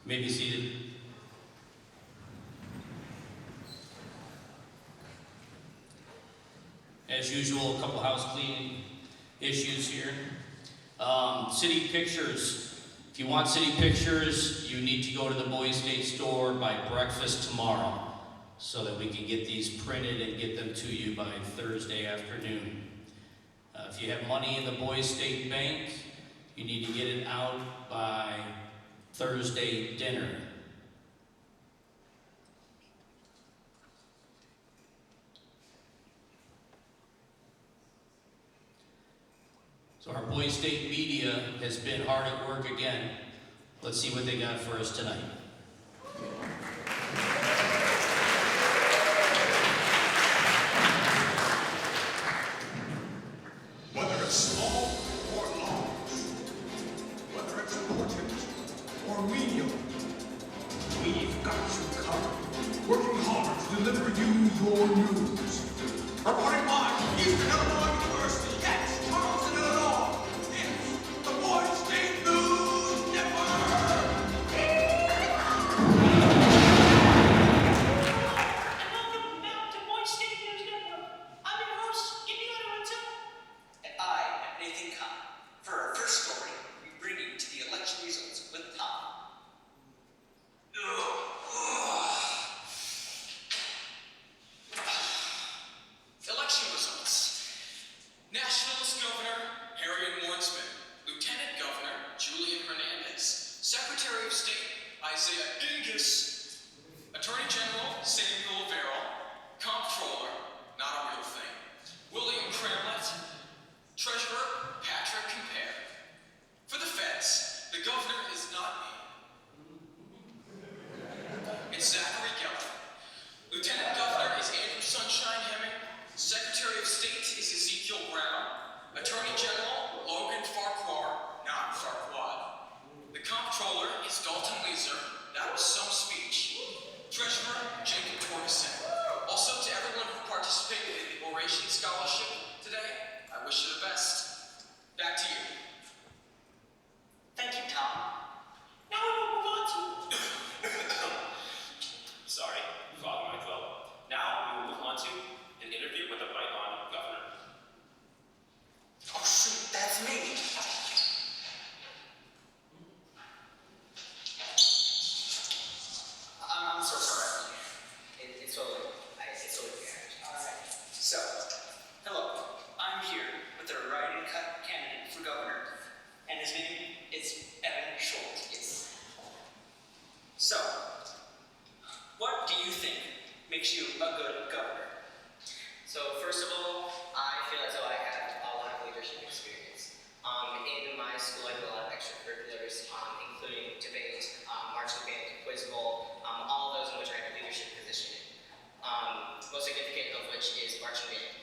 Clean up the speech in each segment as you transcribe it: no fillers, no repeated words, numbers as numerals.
may be seated. As usual, a couple house cleaning issues here. City pictures. If you want city pictures, you need to go to the Boise State store by breakfast tomorrow so that we can get these printed and get them to you by Thursday afternoon. If you have money in the Boise State Bank, you need to get it out by Thursday dinner. So our Boise State media has been hard at work again. Let's see what they got for us tonight. Whether it's small or large, whether it's important or medium, we've got you covered, working hard to deliver you your news. Reporting live, Eastern Illinois University, yes, Charleston, Illinois, it's the Boise State News Network! And welcome back to Boise State News Network. I'm your host, Indiana Renzel. And I am Nathan Kahn. For our first story, we bring you to the election results with Tom. Election results. Nationalist Governor Harriet Warnsman, Lieutenant Governor Julian Hernandez, Secretary of State Isaiah Ingus, Attorney General Samuel Farrell, Comptroller, not a real thing, William Cramlett, Treasurer Patrick Compare. For the feds, the governor is not me. It's Zachary Geller. Lieutenant Governor is Andrew Sunshine Hemming. Secretary of State is Ezekiel Brown. Attorney General Logan Farquhar, not Farquad. The Comptroller is Dalton Leeser. That was some speech. Treasurer Jacob Torgeson. Also to everyone who participated in the Oration Scholarship today, I wish you the best. Back to you. Thank you, Tom. Now we will move on to Sorry, fogging my throat. Now we will move on to an interview with the right-on governor. Oh shoot, that's me. I'm so sorry. It's totally fair. Alright. So, hello. I'm here with the write-in candidate for governor, and his name is Evan Schultz. Yes. So, what do you think makes you a good governor? So, first of all, I feel as though I have a lot of leadership experience. In my school, I did a lot of extracurriculars, including debate, marching band, quiz bowl, all of those in which I had a leadership position in. Most significant of which is marching band,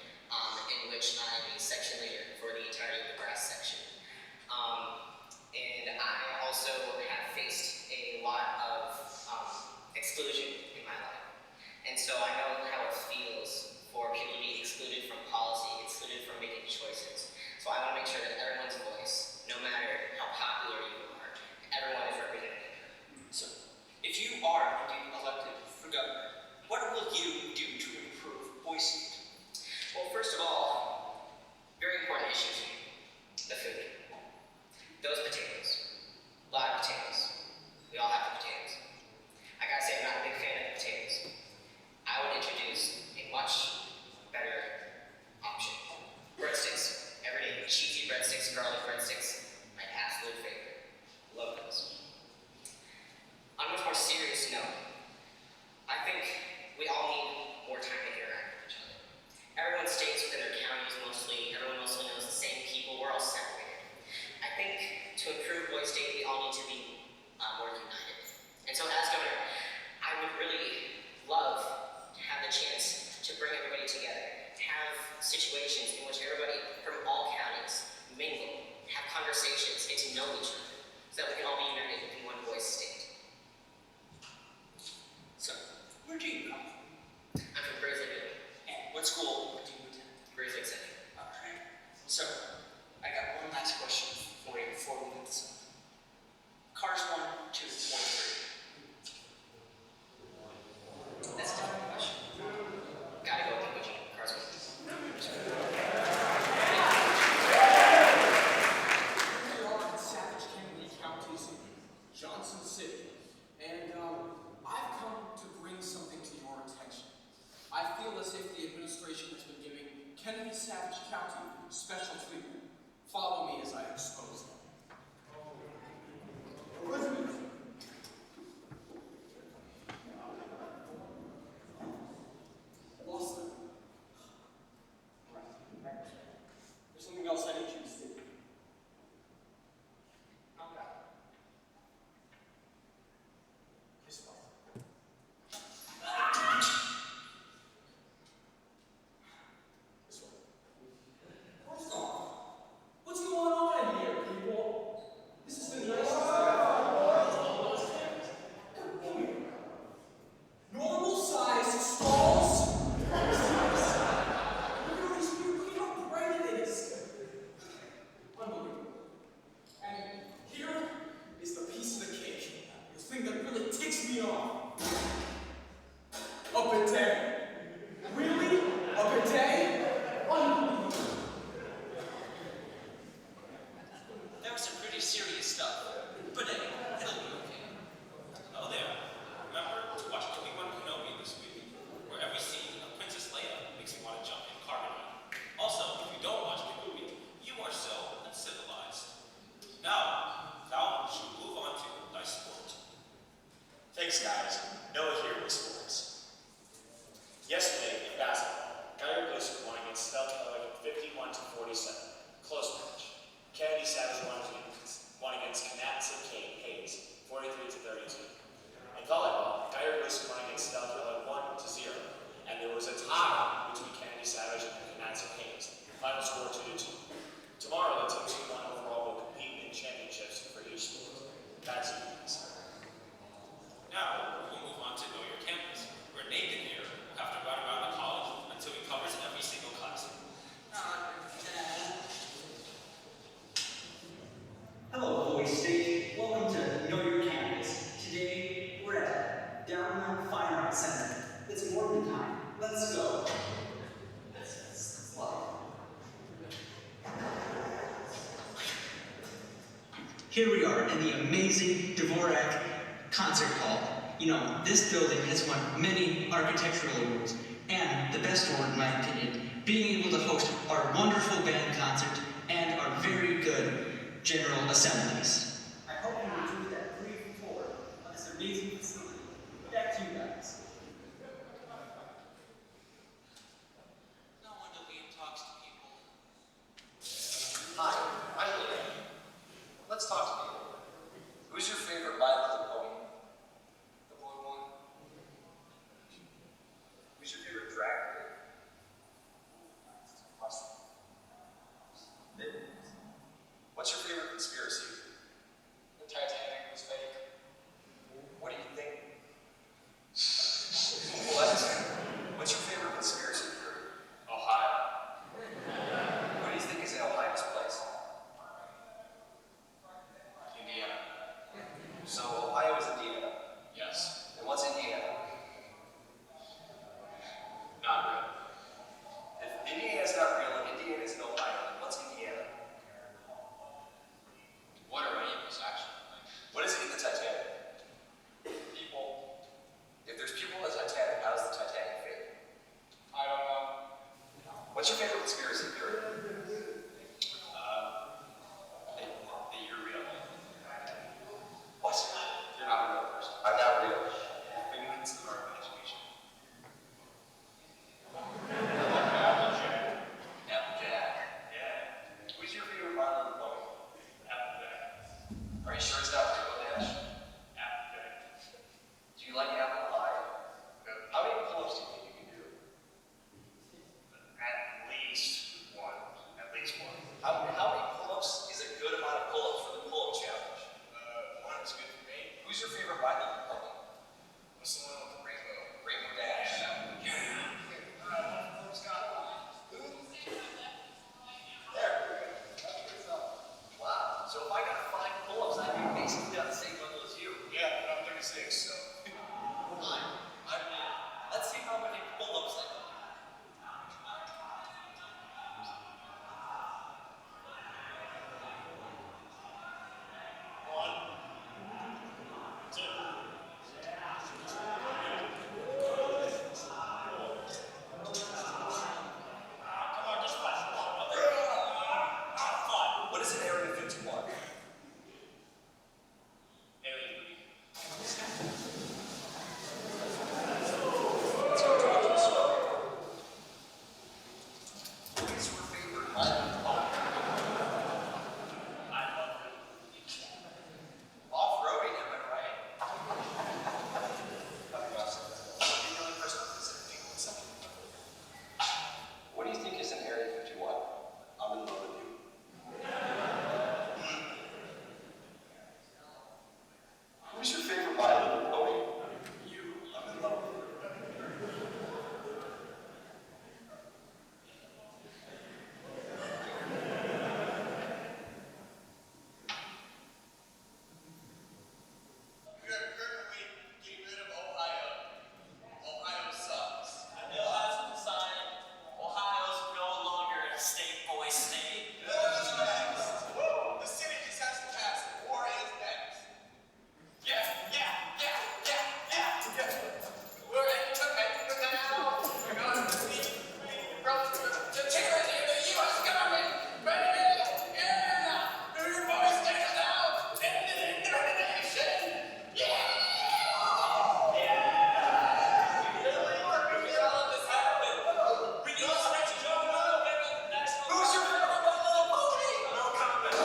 in which I'm a section leader for the entirety of the brass section. And I also have faced a lot of exclusion in my life. And so I know how it feels for people to be excluded from policy, excluded from making choices. So I want to make sure that everyone's voice, no matter how popular you are, everyone is represented. So, if you are indeed elected for governor, what will you do to improve Boise? Well, first of all, very important issues here. The food. Those potatoes. A lot of potatoes. We all have the potatoes. I gotta say, I'm not a big fan of potatoes. I would introduce a much better option. Breadsticks. Everyday cheesy breadsticks, garlic breadsticks. My absolute favorite. Love those. On a much more serious note, I think we all need more time to interact with each other. Everyone stays within their counties mostly. Everyone mostly knows the same people. We're all separated. I think to improve Boise State, we all need to be more united. And so as governor, I would really love to have the chance to bring everybody together, have situations in which everybody from all counties mingle, have conversations, get to know each other, so that we can all be united in one Boise State. So, where do you come from? I'm from Grizzly Valley. And what school do you attend? Grizzly City. Alright. So, I got one last question for you before we get this up. Cars 1, 2, or 3. Savage County special treatment. Follow me as I expose them. Elizabeth. Lost them. There's something else I need you to see. Okay. This one. This one. First off, what's going on in here, people? This is the nicest normal sized stalls. Look how bright it is. Unbelievable. And here is the piece of the cake. The thing that really ticks me off. A bidet. Really? A bidet? Unbelievable. That was some pretty serious stuff. But hey, it'll be okay. Hello there. Remember to watch Obi-Wan Kenobi this week, where every scene of Princess Leia makes me want to jump in carbonite. Also, if you don't watch Kenobi, you are so uncivilized. Now, Val should move on to thy sport. Thanks, guys. Noah here with sports. Yesterday in basketball, Guyer Glisser won against Stealth Heller 51-47. Close match. Kennedy Savage won against Knatson Hayes 43-32. In volleyball, Guyer Glisser won against Stealth Heller 1-0, and there was a tie between Kennedy Savage and Knatson Hayes. Final score 2-2. Tomorrow, the teams who won overall will compete in championships for each sport. That's it, guys. Now, we'll move on to Know Your Campus, where Nathan here will have to run around the college until he covers every single class. Hello, Boise State. Welcome to Know Your Campus. Today, we're at Downtown Fine Arts Center. It's morning time. Let's go. Here we are in the amazing Dvorak Concert Hall. You know, this building has won many architectural awards, and the best award, in my opinion, being able to host our wonderful band concert and our very good general assemblies. I hope you enjoyed that brief tour of this amazing facility. Back to you guys. No wonder Liam talks to people. Hi, I'm Liam. Let's talk to people. Who's your favorite bilingual poet? The blue one? Who's your favorite drag queen? What's your favorite conspiracy? The Titanic was fake. What do you think? What? What's your favorite conspiracy theory? Ohio. What do you think is in Ohio's place? Indiana. So Ohio is Indiana? Yes. And what's Indiana? Not real. If Indiana is not real and Indiana is in Ohio, then what's Indiana? What are any of us actually? What is it in the Titanic? People. If there's people in the Titanic, how does the Titanic fit? I don't know. What's your favorite conspiracy theory? That you're real. What? You're not a real person. I'm not real. Opinions of our imagination. Applejack. Applejack. Yeah. Who's your favorite bilingual poet? Applejack. Are you sure it's not real, Dash? Applejack. Do you like apple pie? No. How many pull-ups do you think you can do? At least one. to tyranny of the U.S. government. Yeah! Everybody stand out! End of the nation! Yeah! Who's your favorite My Little Pony? No comment.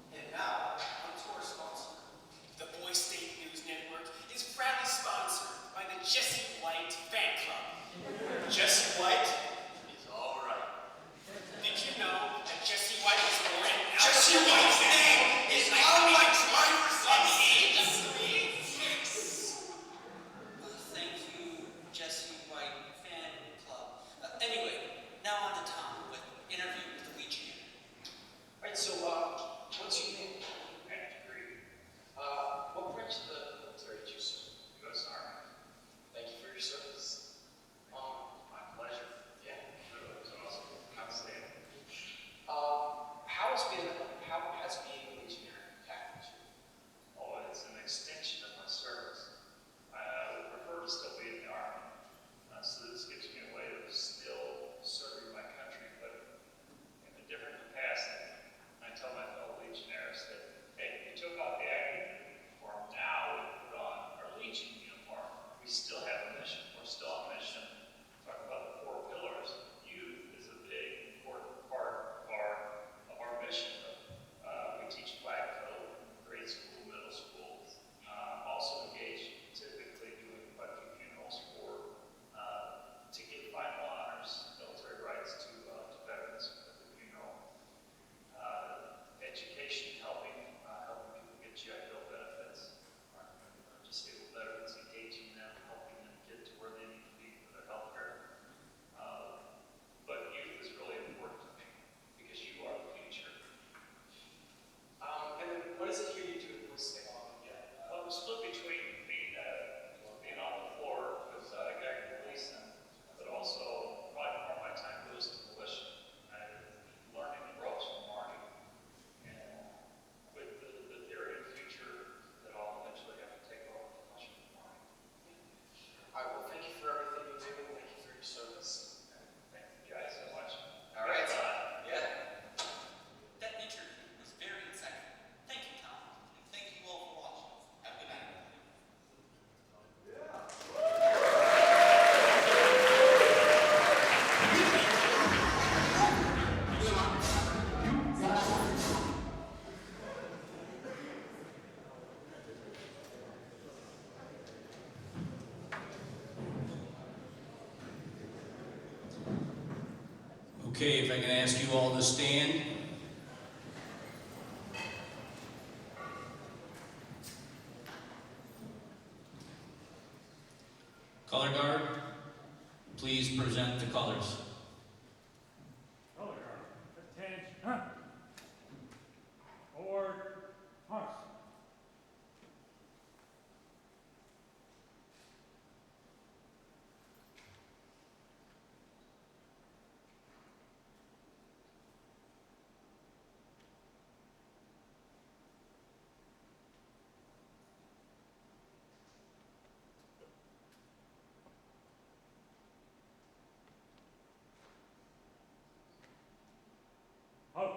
And now, on to our sponsor. The Boy State News Network is proudly sponsored by the Jesse White Fan Club. Jesse White is all right. Did you know that Jesse White was born in Jesse White's name is on my driver's license. Thank you, Jesse White Fan Club. Anyway, now on to Tom with interview with the Legionnaire. Alright, so, what's your name? What branch of the military did you serve? U.S. Army. Thank you for your service. My pleasure. Yeah. It was awesome. Outstanding. How has being a Legionnaire impacted you? Oh, it's an extension of my service. I would prefer to still be in the Army. So this gives me a way of still serving my country, but in a different capacity. I tell my fellow Legionnaires that, hey, we took off the active uniform, now we put on our Legion uniform. We still have a mission. We're still on mission. Talk about the 4 pillars. Youth is a big, important part of our mission. We teach flag code, grade school, middle school. Also engage typically doing quite a few funerals to give final honors, military rights to veterans at the funeral. Education, helping people get GI Bill benefits. Our disabled veterans, engaging them, helping them get to where they need to be for their health care. But youth is really important to me because you are the future. And then what is it here you do at Boy State? Well, I'm split between being on the floor with guy policing, but also probably more of my time goes to militia. Learning the ropes from Marty, and with the theory of the future that I'll eventually have to take over the militia from Marty. Alright, well, thank you for everything you do, and thank you for your service. Thank you guys so much. All right. Yeah. That interview was very insightful. Thank you, Tom. And thank you all for watching. Have a good night. Okay, if I can ask you all to stand. Color guard, please present the colors. Color guard. Attention. Forward. March. Out.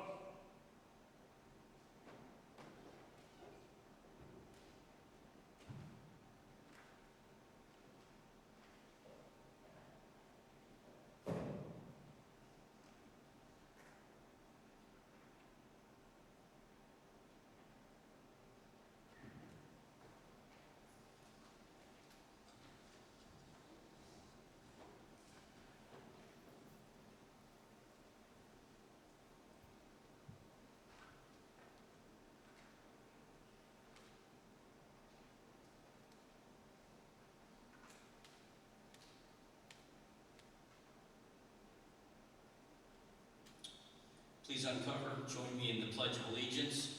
Please uncover, join me in the Pledge of Allegiance.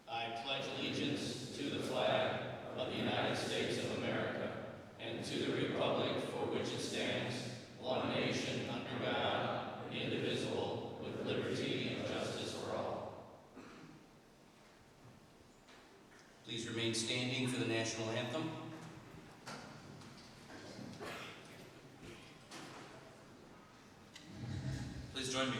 I pledge allegiance to the flag of the United States of America and to the republic for which it stands, one nation under God, indivisible, with liberty and justice for all. Please remain standing for the national anthem. join me.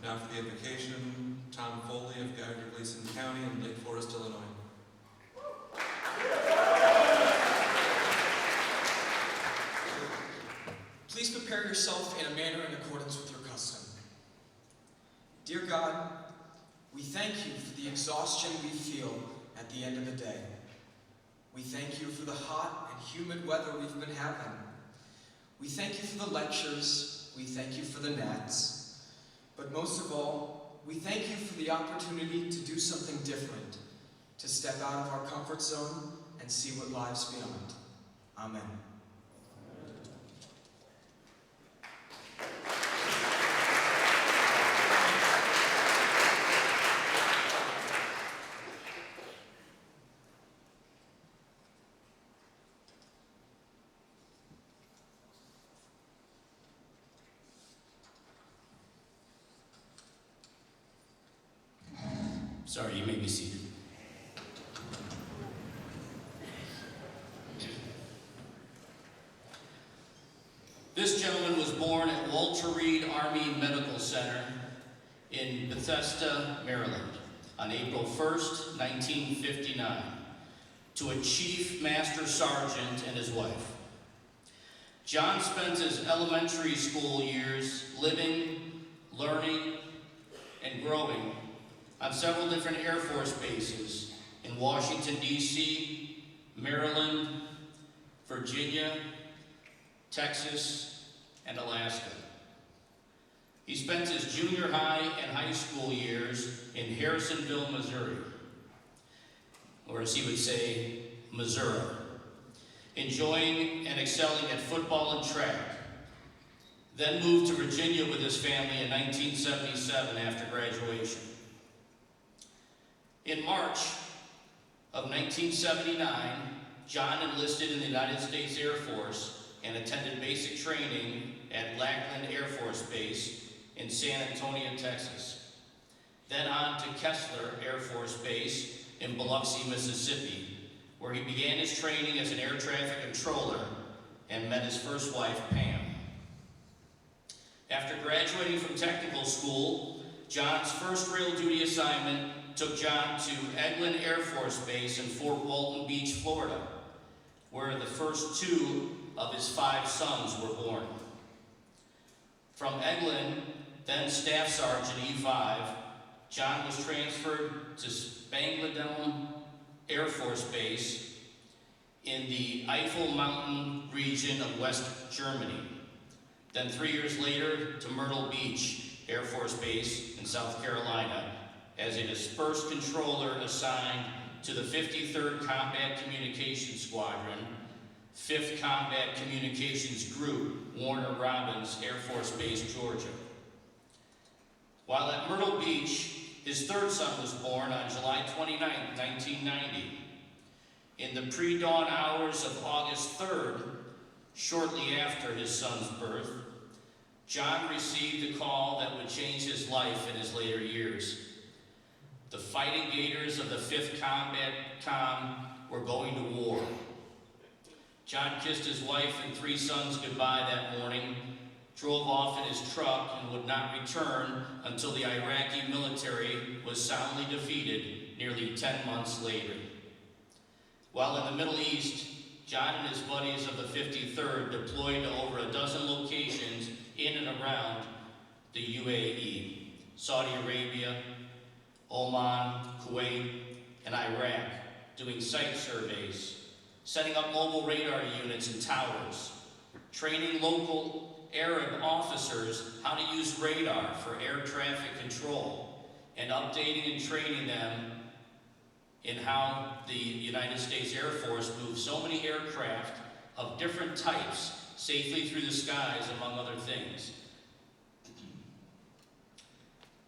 Now for the invocation, Tom Foley of Gardner-Gleason County in Lake Forest, Illinois. Please prepare yourself in a manner in accordance with your custom. Dear God, we thank you for the exhaustion we feel at the end of the day. We thank you for the hot and humid weather we've been having. We thank you for the lectures. We thank you for the naps. But most of all, we thank you for the opportunity to do something different, to step out of our comfort zone and see what lies beyond. Amen. Sorry, you may be seated. This gentleman was born at Walter Reed Army Medical Center in Bethesda, Maryland, on April 1st, 1959, to a Chief Master Sergeant and his wife. John spent his elementary school years living, learning, and growing on several different Air Force bases in Washington, D.C., Maryland, Virginia, Texas, and Alaska. He spent his junior high and high school years in Harrisonville, Missouri, or as he would say, Missouri, enjoying and excelling at football and track. Then moved to Virginia with his family in 1977 after graduation. In March of 1979, John enlisted in the United States Air Force and attended basic training at Lackland Air Force Base in San Antonio, Texas. Then on to Kessler Air Force Base in Biloxi, Mississippi, where he began his training as an air traffic controller and met his first wife, Pam. After graduating from technical school, John's first real duty assignment took John to Eglin Air Force Base in Fort Walton Beach, Florida, where the first two of his 5 sons were born. From Eglin, then Staff Sergeant E5, John was transferred to Spangdahlem Air Force Base in the Eifel Mountain region of West Germany. Then 3 years later to Myrtle Beach Air Force Base in South Carolina as a dispersed controller assigned to the 53rd Combat Communications Squadron, 5th Combat Communications Group, Warner Robins Air Force Base, Georgia. While at Myrtle Beach, his 3rd son was born on July 29, 1990. In the pre-dawn hours of August 3rd, Shortly after his son's birth, John received a call that would change his life in his later years. The fighting Gators of the 5th Combat Com were going to war. John kissed his wife and 3 sons goodbye that morning, drove off in his truck, and would not return until the Iraqi military was soundly defeated nearly 10 months later. While in the Middle East, John and his buddies of the 53rd deployed to over a dozen locations in and around the UAE, Saudi Arabia, Oman, Kuwait, and Iraq, doing site surveys, setting up mobile radar units and towers, training local Arab officers how to use radar for air traffic control, and updating and training them in how the United States Air Force moves so many aircraft of different types safely through the skies, among other things.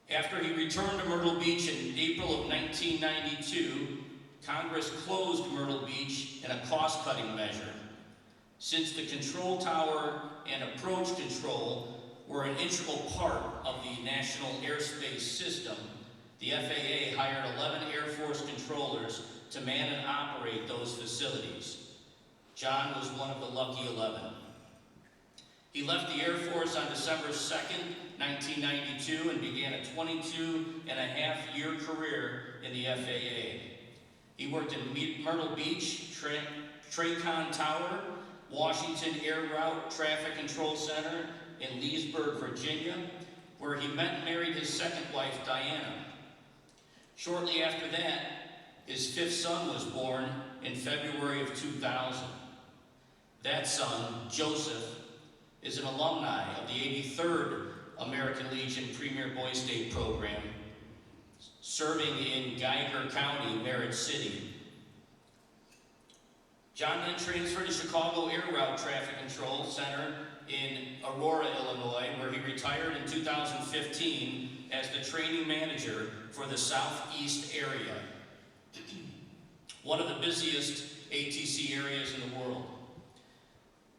After he returned to Myrtle Beach in April of 1992, Congress closed Myrtle Beach in a cost-cutting measure. Since the control tower and approach control were an integral part of the national airspace system, the FAA hired 11 Air Force controllers to man and operate those facilities. John was one of the lucky 11. He left the Air Force on December 2nd, 1992, and began a 22-and-a-half-year career in the FAA. He worked in Myrtle Beach, Tracon Tower, Washington Air Route Traffic Control Center in Leesburg, Virginia, where he met and married his second wife, Diana. Shortly after that, his 5th son was born in February of 2000. That son, Joseph, is an alumni of the 83rd American Legion Premier Boy State Program, serving in Geiger County, Merritt City. John then transferred to Chicago Air Route Traffic Control Center in Aurora, Illinois, where he retired in 2015 as the training manager for the Southeast area, one of the busiest ATC areas in the world.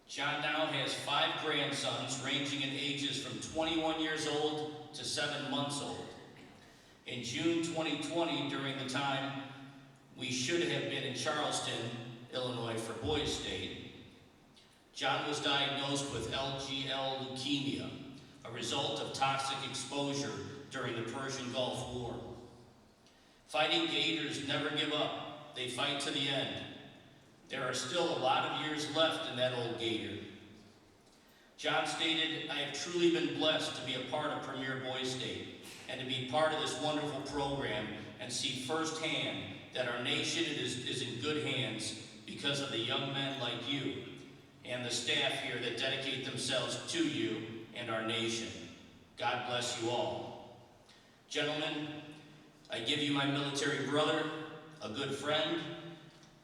John now has 5 grandsons ranging in ages from 21 years old to 7 months old. In June 2020, during the time we should have been in Charleston, Illinois for Boys State, John was diagnosed with LGL leukemia, a result of toxic exposure during the Persian Gulf War. Fighting Gators never give up. They fight to the end. There are still a lot of years left in that old Gator. John stated, "I have truly been blessed to be a part of Premier Boys State and to be part of this wonderful program and see firsthand that our nation is in good hands because of the young men like you and the staff here that dedicate themselves to you and our nation. God bless you all." Gentlemen, I give you my military brother, a good friend,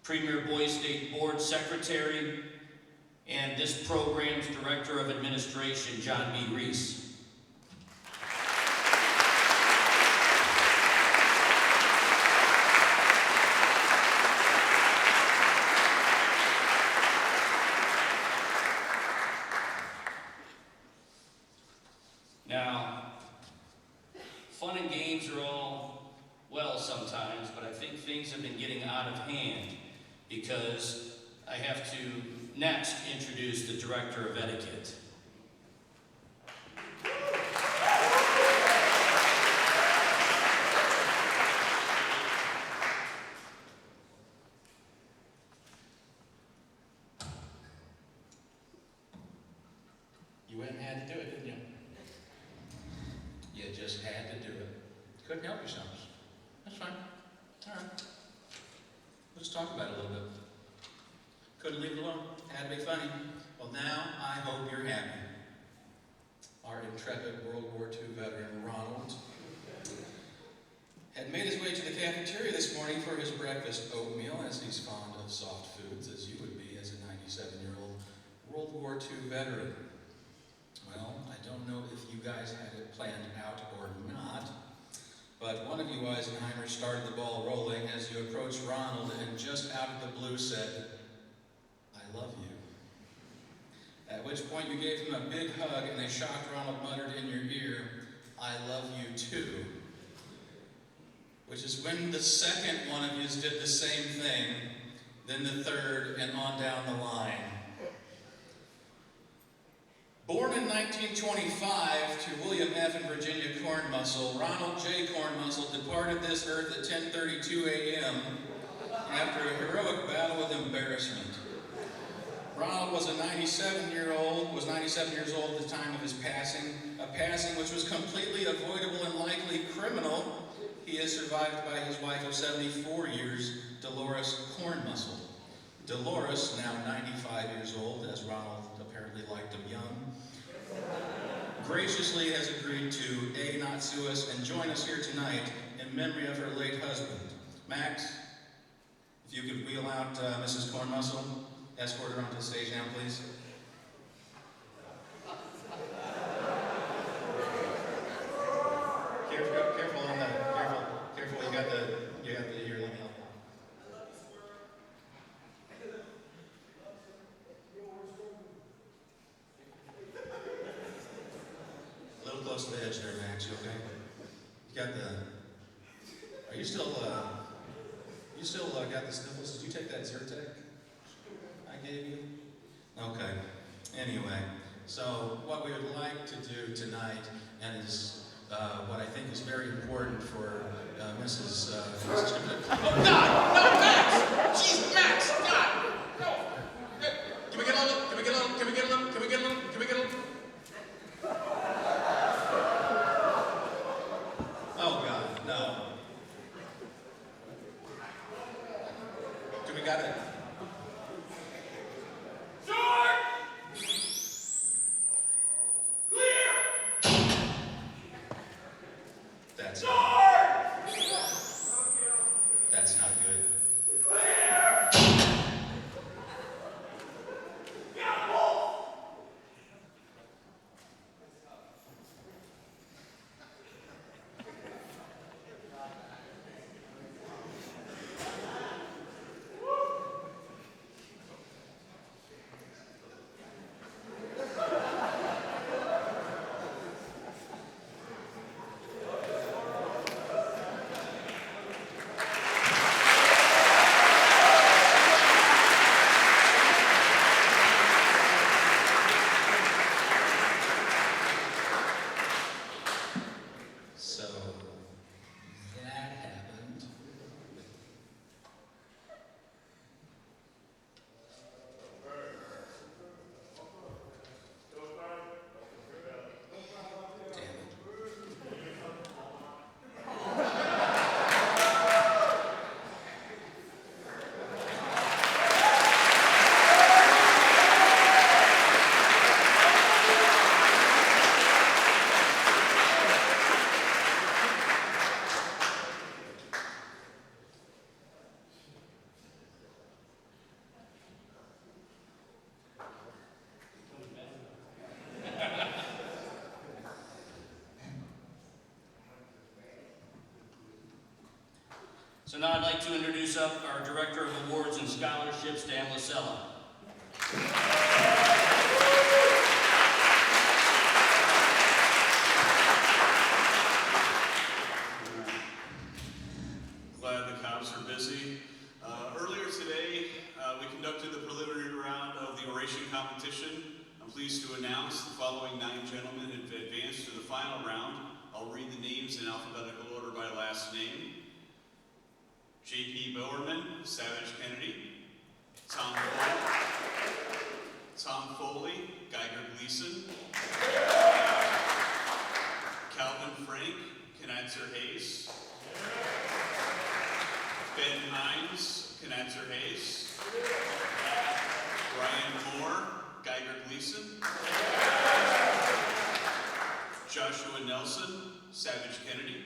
Premier Boys State Board Secretary, and this program's Director of Administration, John B. Reese. Now, fun and games are all well sometimes, but I think things have been getting out of hand because I have to next introduce the Director of Etiquette. You went and had to do it, didn't you? You just had to do it. Couldn't help yourselves. That's fine. All right. Let's talk about it a little bit. Couldn't leave it alone. Had to be funny. Well, now I hope you're happy. Our intrepid World War II veteran, Ronald, had made his way to the cafeteria this morning for his breakfast oatmeal, as he's fond of soft foods, as you would be as a 97-year-old World War II veteran. Well, I don't know if you guys had it planned out or not, but one of you Eisenheimers started the ball rolling as you approached Ronald and just out of the blue said, "I love you." At which point you gave him a big hug and a shocked Ronald muttered in your ear, "I love you too." Which is when the second one of you did the same thing, then the third, and on down the line. Born in 1925 to William F. and Virginia Cornmuscle, Ronald J. Cornmuscle departed this earth at 10:32 a.m. after a heroic battle with embarrassment. Ronald was 97 years old at the time of his passing, a passing which was completely avoidable and likely criminal. He is survived by his wife of 74 years, Dolores Cornmuscle. Dolores, now 95 years old, as Ronald apparently liked him young, graciously has agreed to A, not sue us, and join us here tonight in memory of her late husband. Max, if you could wheel out Mrs. Cornmuscle, escort her onto the stage now, please. Careful on that. Careful. You got the. Here, let me help you. A little close to the edge there, Max. You okay? You got the. Are you still? You still got the sniffles? Did you take that Zyrtec I gave you? Okay. Anyway, so what we would like to do tonight, and is what I think is very important for Mrs. Oh God! No, Max! Jeez, Max! God! No! Can we get a little? Can we get a little? Can we get a little? Can we get a little? Can we get a little? Oh God, no. Do we got it? That's not good. So now I'd like to introduce up our Director of Awards and Scholarships, Dan Lasella. Glad the cops are busy. Earlier today, we conducted the preliminary round of the oration competition. I'm pleased to announce the following 9 gentlemen have advanced to the final round. I'll read the names in alphabetical order by last name. J.P. Bowerman, Savage Kennedy. Tom Foley, Geiger Gleason. Calvin Frank, Knatzer Hayes. Ben Hines, Knatzer Hayes. Brian Moore, Geiger Gleason. Joshua Nelson, Savage Kennedy.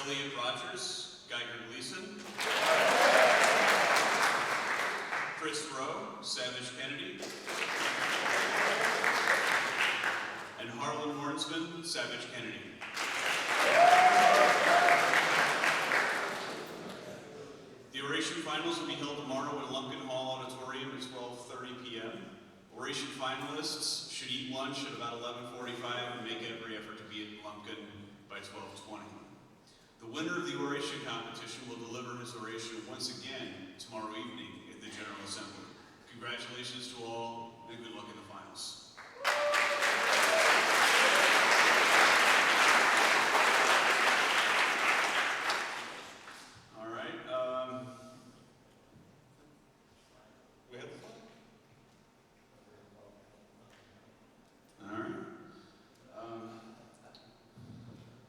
Elliot Rogers, Geiger Gleason. Chris Rowe, Savage Kennedy. And Harlan Warnsman, Savage Kennedy. The The oration finals will be held tomorrow at Lumpkin Hall Auditorium at 12:30 p.m. Oration finalists should eat lunch at about 11:45 and make every effort to be at Lumpkin by 12:20. The winner of the oration competition will deliver his oration once again tomorrow evening at the General Assembly. Congratulations to all, and good luck in the finals. All right. We have the flag. All right.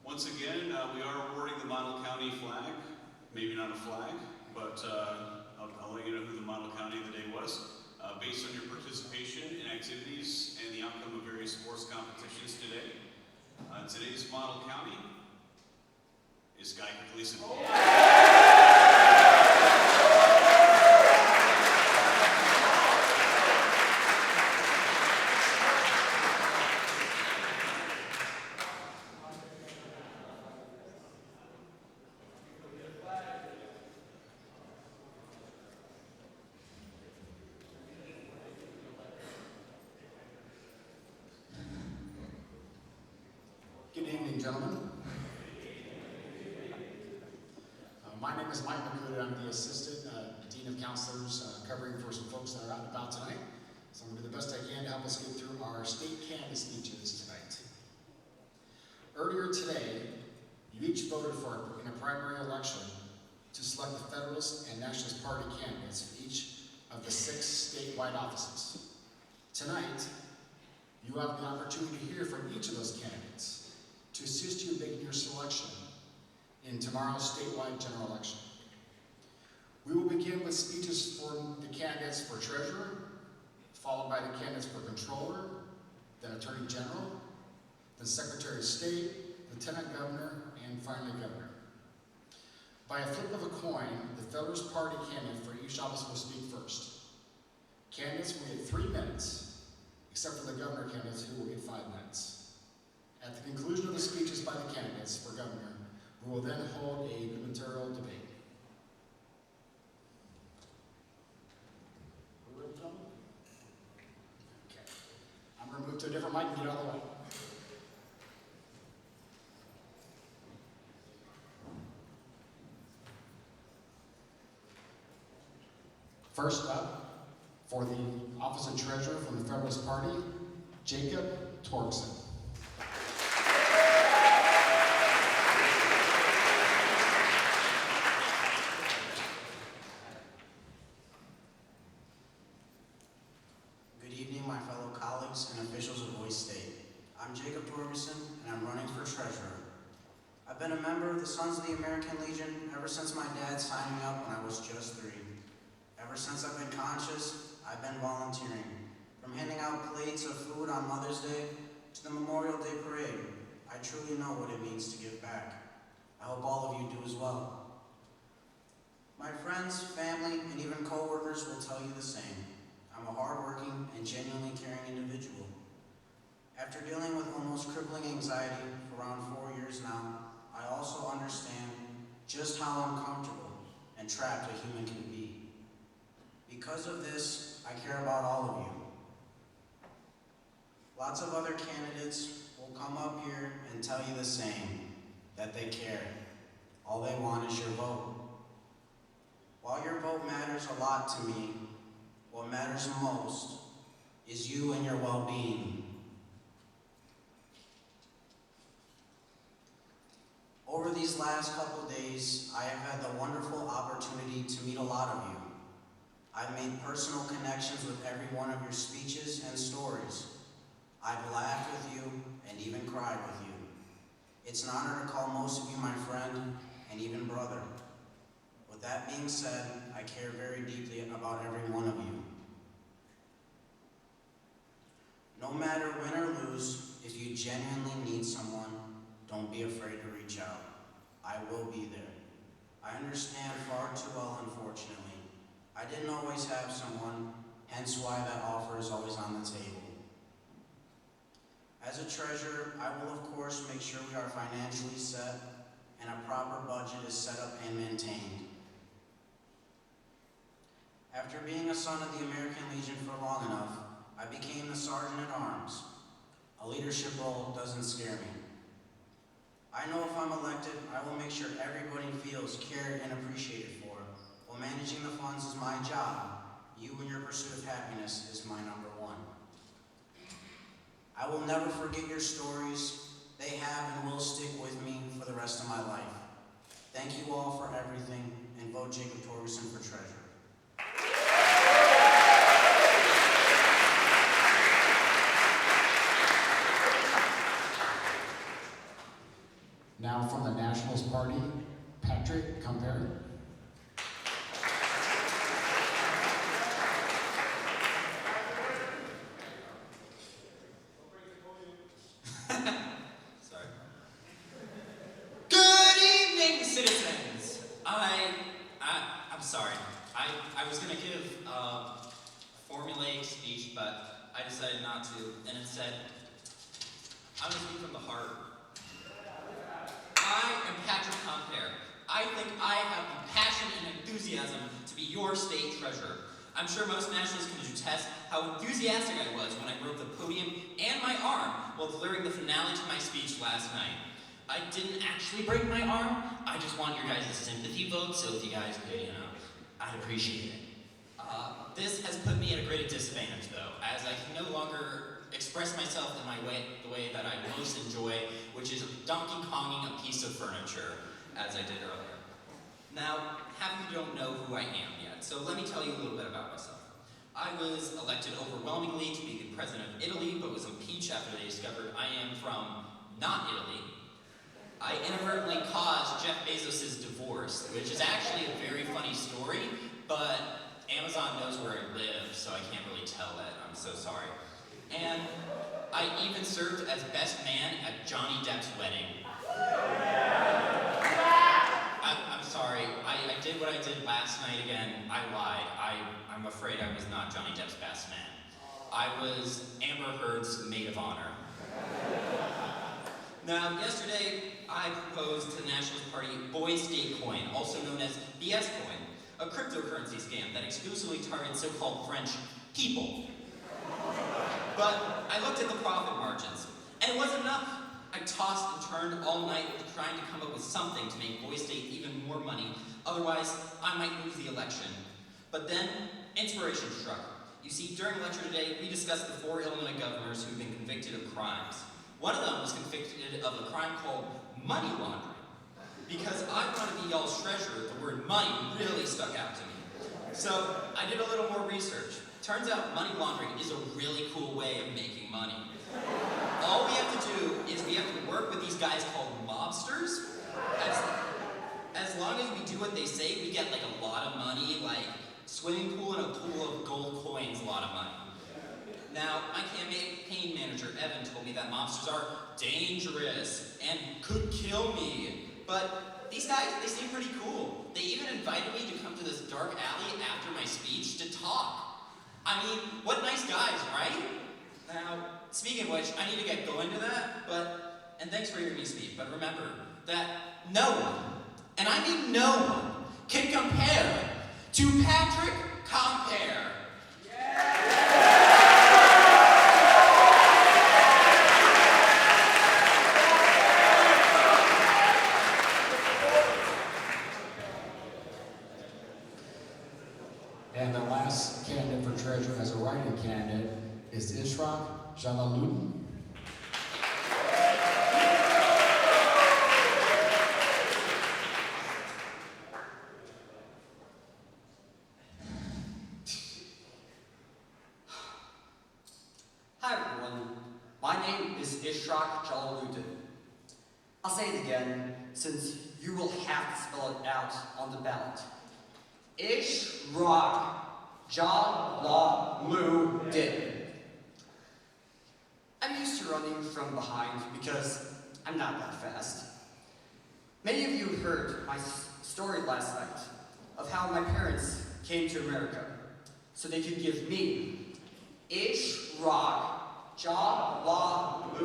Once again, we are awarding the Model County flag. Maybe not a flag, but I'll let you know who the Model County of the day was. Based on your participation in activities and the outcome of various sports competitions today, today's Model County is Guy Gleason. Good evening, gentlemen. My name is Mike McCuda. I'm the Assistant Dean of Counselors, covering for some folks that are out and about tonight. So I'm going to do the best I can to help us get through our state candidate speeches tonight. Earlier today, you each voted in a primary election to select the Federalist and Nationalist Party candidates for each of the 6 statewide offices. Tonight, you have the opportunity to hear from each of those candidates to assist you in making your selection in tomorrow's statewide general election. We will begin with speeches from the candidates for treasurer, followed by the candidates for controller, then attorney general, then secretary of state, lieutenant governor, and finally governor. By a flip of a coin, the Federalist Party candidate for each office will speak first. Candidates will get 3 minutes, except for the governor candidates who will get 5 minutes. At the conclusion of the speeches by the candidates for governor, we will then hold a gubernatorial debate. We're ready, gentlemen? Okay. I'm going to move to a different mic and get out of the way. First up, for the office of treasurer from the Federalist Party, Jacob Torkson. Good evening, my fellow colleagues and officials of Boise State. I'm Jacob Torgerson, and I'm running for treasurer. I've been a member of the Sons of the American Legion ever since my dad signed me up when I was just 3. Ever since I've been conscious, I've been volunteering. From handing out plates of food on Mother's Day to the Memorial Day Parade, I truly know what it means to give back. I hope all of you do as well. My friends, family, and even co-workers will tell you the same. I'm a hardworking and genuinely caring individual. After dealing with almost crippling anxiety for around 4 years now, I also understand just how uncomfortable and trapped a human can be. Because of this, I care about all of you. Lots of other candidates will come up here and tell you the same, that they care. All they want is your vote. While your vote matters a lot to me, what matters most is you and your well-being. Over these last couple days, I have had the wonderful opportunity to meet a lot of you. I've made personal connections with every one of your speeches and stories. I've laughed with you and even cried with you. It's an honor to call most of you my friend and even brother. With that being said, I care very deeply about every one of you. No matter win or lose, if you genuinely need someone, don't be afraid to reach out. I will be there. I understand far too well, unfortunately. I didn't always have someone, hence why that offer is always on the table. As a treasurer, I will of course make sure we are financially set and a proper budget is set up and maintained. being a son of the American Legion for long enough, I became the Sergeant at Arms. A leadership role doesn't scare me. I know if I'm elected, I will make sure everybody feels cared and appreciated for. While managing the funds is my job, you and your pursuit of happiness is my number one. I will never forget your stories. They have and will stick with me for the rest of my life. Thank you all for everything, and vote Jacob Torgerson for treasurer. Now from the Nationals Party, Patrick Compere. Sorry. Good evening, citizens. I'm sorry. I was gonna give a formulaic speech, but I decided not to, and instead, I'm gonna speak from the heart. I am Patrick Compere. I think I have the passion and enthusiasm to be your state treasurer. I'm sure most nationalists can attest how enthusiastic I was when I broke the podium and my arm while delivering the finale to my speech last night. I didn't actually break my arm. I just want your guys' sympathy vote, so if you guys could, I'd appreciate it. This has put me at a great disadvantage, though, as I can no longer express myself in the way that I most enjoy, which is Donkey Konging a piece of furniture, as I did earlier. Now, half of you don't know who I am yet, so let me tell you a little bit about myself. I was elected overwhelmingly to be the president of Italy, but was impeached after they discovered I am from not Italy. I inadvertently caused Jeff Bezos' divorce, which is actually a very funny story, but Amazon knows where I live, so I can't really tell it. I'm so sorry. And I even served as best man at Johnny Depp's wedding. I'm sorry, I did what I did last night again. I lied. I'm afraid I was not Johnny Depp's best man. I was Amber Heard's maid of honor. Now, yesterday, I proposed to the Nationalist Party Boys State Coin, also known as BS Coin, a cryptocurrency scam that exclusively targets so-called French people. But I looked at the profit margins, and it wasn't enough. I tossed and turned all night trying to come up with something to make Boys State even more money, otherwise I might lose the election. But then, inspiration struck. You see, during lecture today, we discussed the 4 Illinois governors who've been convicted of crimes. One of them was convicted of a crime called money laundering. Because I want to be y'all's treasurer, the word money really stuck out to me. So I did a little more research. Turns out money laundering is a really cool way of making money. All we have to do is we have to work with these guys called mobsters. As long as we do what they say, we get like a lot of money, like swimming pool and a pool of gold coins, a lot of money. Now, my campaign manager, Evan, told me that mobsters are dangerous and could kill me. But these guys, they seem pretty cool. They even invited me to come to this dark alley after my speech to talk. I mean, what nice guys, right? Now, speaking of which, I need to get going to that, and thanks for hearing me speak, but remember that no one, and I mean no one, can compare to Patrick Compere. And the last candidate for treasurer as a writing candidate is Ishraq Jalaluddin. Hi everyone, my name is Ishraq Jalaluddin. I'll say it again, since you will have to spell it out on the ballot. Ishraq Jalaluddin. I'm used to running from behind because I'm not that fast. Many of you heard my story last night of how my parents came to America so they could give me, Ishraq Jalaluddin,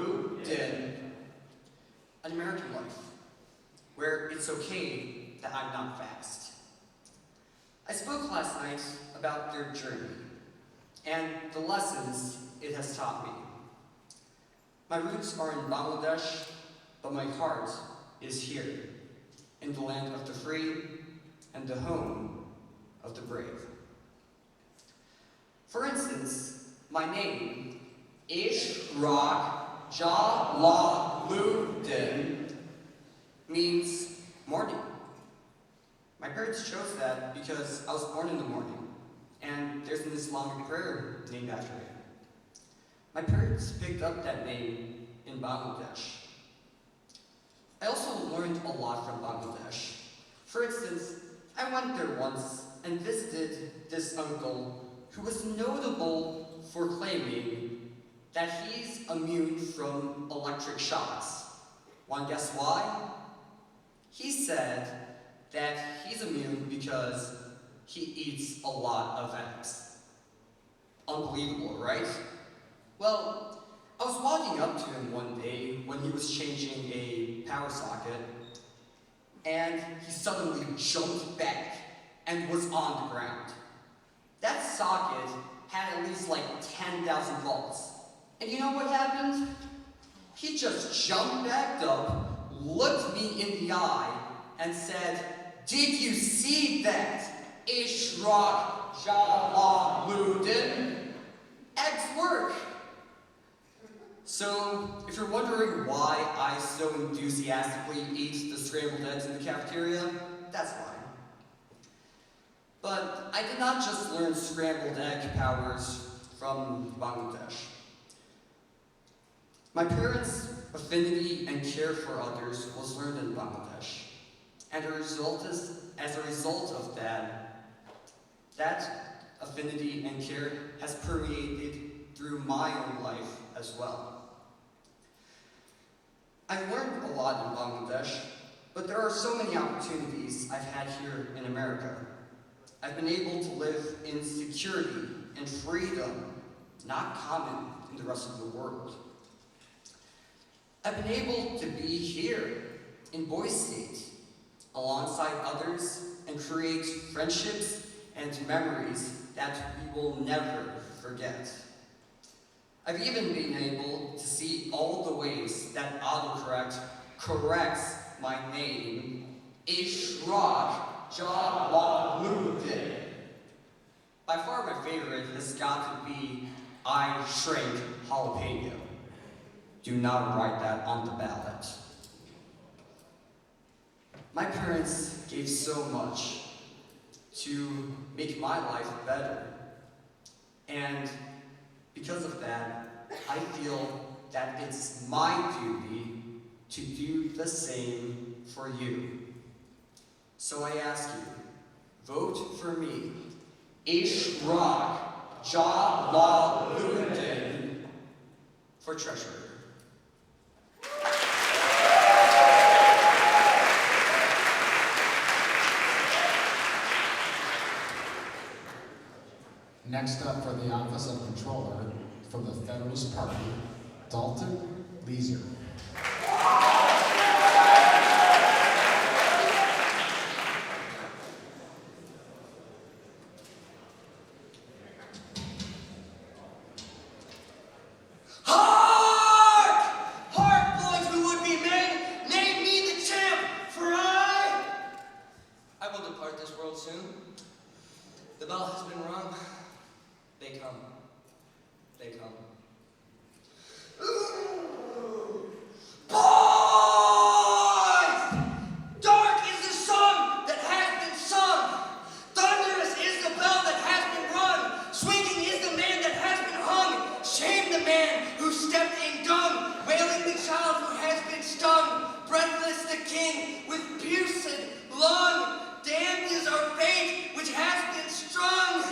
an American life where it's okay that I'm not fast. I spoke last night about their journey and the lessons it has taught me. My roots are in Bangladesh, but my heart is here, in the land of the free and the home of the brave. For instance, my name, Ishraq Jalaluddin, means morning. My parents chose that because I was born in the morning, and there's an Islamic prayer named after me. My parents picked up that name in Bangladesh. I also learned a lot from Bangladesh. For instance, I went there once and visited this uncle who was notable for claiming that he's immune from electric shocks. Want to guess why? He said that he's immune because he eats a lot of eggs. Unbelievable, right? Well, I was walking up to him one day when he was changing a power socket, and he suddenly jumped back and was on the ground. That socket had at least like 10,000 volts. And you know what happened? He just jumped back up, looked me in the eye, and said, "Did you see that? Ishraq Jalaluddin? Eggs work." So, if you're wondering why I so enthusiastically eat the scrambled eggs in the cafeteria, that's why. But I did not just learn scrambled egg powers from Bangladesh. My parents' affinity and care for others was learned in Bangladesh. And as a result of that affinity and care has permeated through my own life as well. I've learned a lot in Bangladesh, but there are so many opportunities I've had here in America. I've been able to live in security and freedom, not common in the rest of the world. I've been able to be here in Boise State, alongside others, and create friendships and memories that we will never forget. I've even been able to see all the ways that autocorrect corrects my name, Ishraq Jalaluddin. By far my favorite has got to be I shrank jalapeno. Do not write that on the ballot. My parents gave so much to make my life better. And because of that, I feel that it's my duty to do the same for you. So I ask you, vote for me, Ishraq Jalaluddin, for treasurer. Next up for the office of controller from the Federalist Party, Dalton Leeser. I will depart this world soon. The bell has been rung. They come. They come. Boys! Dark is the song that has been sung. Thunderous is the bell that has been rung. Swinging is the man that has been hung. Shame the man who stepped in dung. Wailing the child who has been stung. Breathless the king with bused lung. Damned is our fate which has been strung.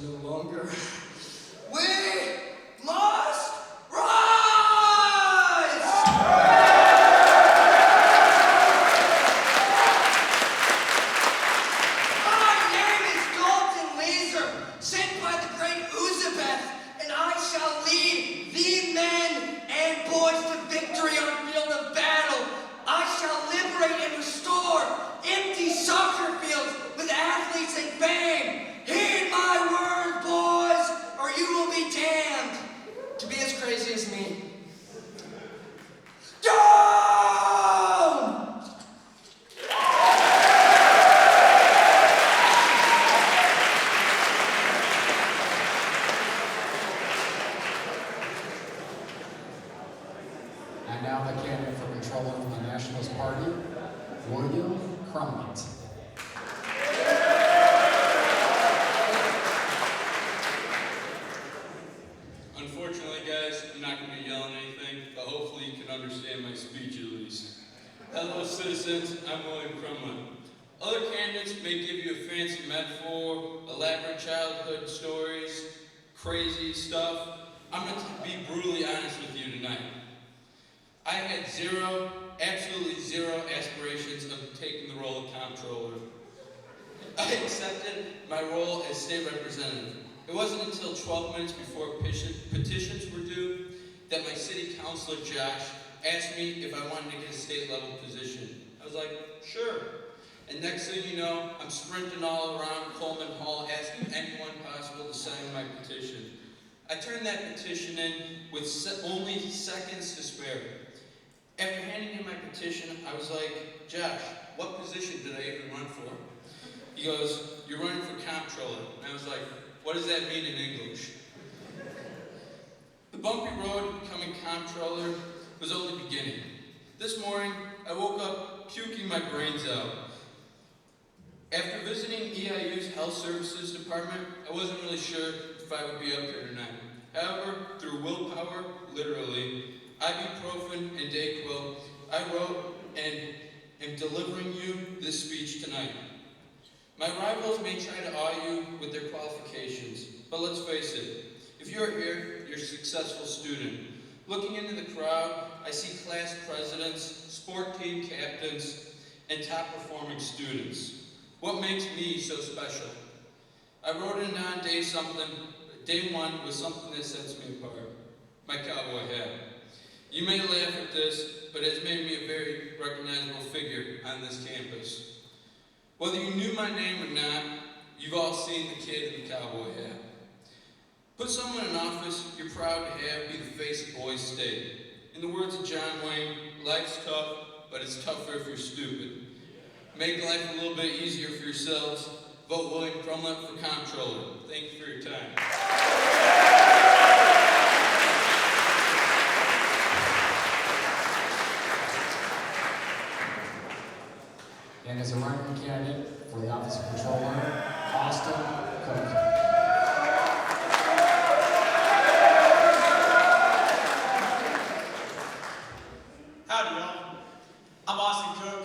no longer. We must rise! My name is Dalton Laser, sent by the great Uzabeth, and I shall lead the men and boys to victory on field of battle. I shall liberate and restore empty soccer fields with athletes and fame. Heed my word, boys, or you will be damned to be as crazy as me. Down! And now the candidate for controller of the Nationalist Party, William Crumlett. Unfortunately, guys, I'm not going to be yelling anything, but hopefully you can understand my speech at least. Hello, citizens. I'm William Crumlett. Other candidates may give you a fancy metaphor, elaborate childhood stories, crazy stuff. I'm going to be brutally honest with you tonight. I had absolutely zero aspirations of taking the role of comptroller. I accepted my role as state representative. It wasn't until 12 minutes before petitions were due that my city councilor, Josh, asked me if I wanted to get a state level position. I was like, sure. And next thing you know, I'm sprinting all around Coleman Hall asking anyone possible to sign my petition. I turned that petition in with only seconds to spare. After handing in my petition, I was like, Josh, what position did I even run for? He goes, you're running for comptroller. And I was like, what does that mean in English? The bumpy road to becoming comptroller was only beginning. This morning, I woke up puking my brains out. After visiting EIU's Health Services Department, I wasn't really sure if I would be up here tonight. However, through willpower, literally, ibuprofen and Dayquil, I wrote and am delivering you this speech tonight. My rivals may try to awe you with their qualifications, but let's face it, if you're here, you're a successful student. Looking into the crowd, I see class presidents, sport team captains, and top-performing students. What makes me so special? I wrote it on day one was something that sets me apart, my cowboy hat. You may laugh at this, but it's made me a very recognizable figure on this campus. Whether you knew my name or not, you've all seen the kid in the cowboy hat. Put someone in office you're proud to have be the face of Boise State. In the words of John Wayne, life's tough, but it's tougher if you're stupid. Make life a little bit easier for yourselves. Vote William Crumlett for comptroller. Thank you for your time. And as a running candidate for the office of controller, Austin Cook. Howdy, y'all. I'm Austin Cook,